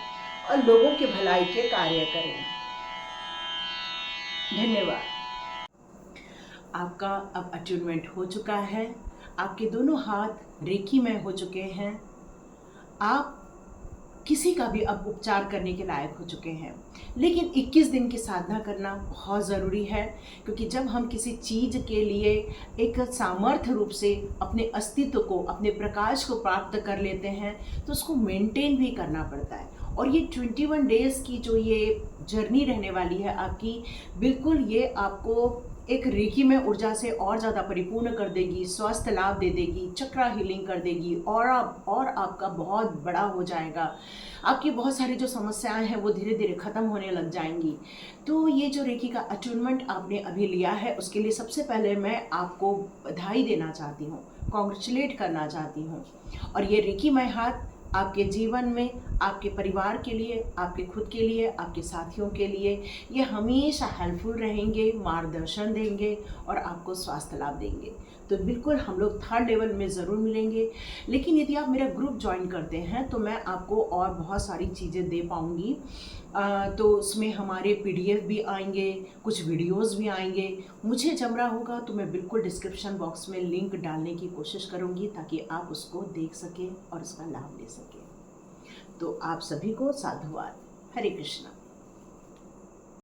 और लोगों की भलाई के कार्य करें। धन्यवाद। आपका अब अट्यूनमेंट हो चुका है। आपके दोनों हाथ रेकी में हो चुके हैं। आप किसी का भी अब उपचार करने के लायक हो चुके हैं। लेकिन 21 दिन की साधना करना बहुत ज़रूरी है, क्योंकि जब हम किसी चीज़ के लिए एक सामर्थ्य रूप से अपने अस्तित्व को, अपने प्रकाश को प्राप्त कर लेते हैं तो उसको मेंटेन भी करना पड़ता है। और ये 21 डेज़ की जो ये जर्नी रहने वाली है आपकी, बिल्कुल ये आपको एक रेकी में ऊर्जा से और ज़्यादा परिपूर्ण कर देगी, स्वास्थ्य लाभ दे देगी, चक्रा हीलिंग कर देगी और आपका बहुत बड़ा हो जाएगा। आपकी बहुत सारी जो समस्याएं हैं वो धीरे धीरे ख़त्म होने लग जाएंगी। तो ये जो रेकी का अट्यूनमेंट आपने अभी लिया है, उसके लिए सबसे पहले मैं आपको बधाई देना चाहती हूँ, कॉन्ग्रेचुलेट करना चाहती हूँ। और ये रेकीमय हाथ आपके जीवन में, आपके परिवार के लिए, आपके खुद के लिए, आपके साथियों के लिए ये हमेशा हेल्पफुल रहेंगे, मार्गदर्शन देंगे और आपको स्वास्थ्य लाभ देंगे। तो बिल्कुल हम लोग 3rd लेवल में ज़रूर मिलेंगे। लेकिन यदि आप मेरा ग्रुप ज्वाइन करते हैं तो मैं आपको और बहुत सारी चीज़ें दे पाऊँगी। तो उसमें हमारे PDF भी आएंगे, कुछ वीडियोस भी आएंगे। मुझे जम रहा होगा तो मैं बिल्कुल डिस्क्रिप्शन बॉक्स में लिंक डालने की कोशिश करूँगी ताकि आप उसको देख सकें और उसका लाभ ले सकें। तो आप सभी को साधुवाद। हरे कृष्णा।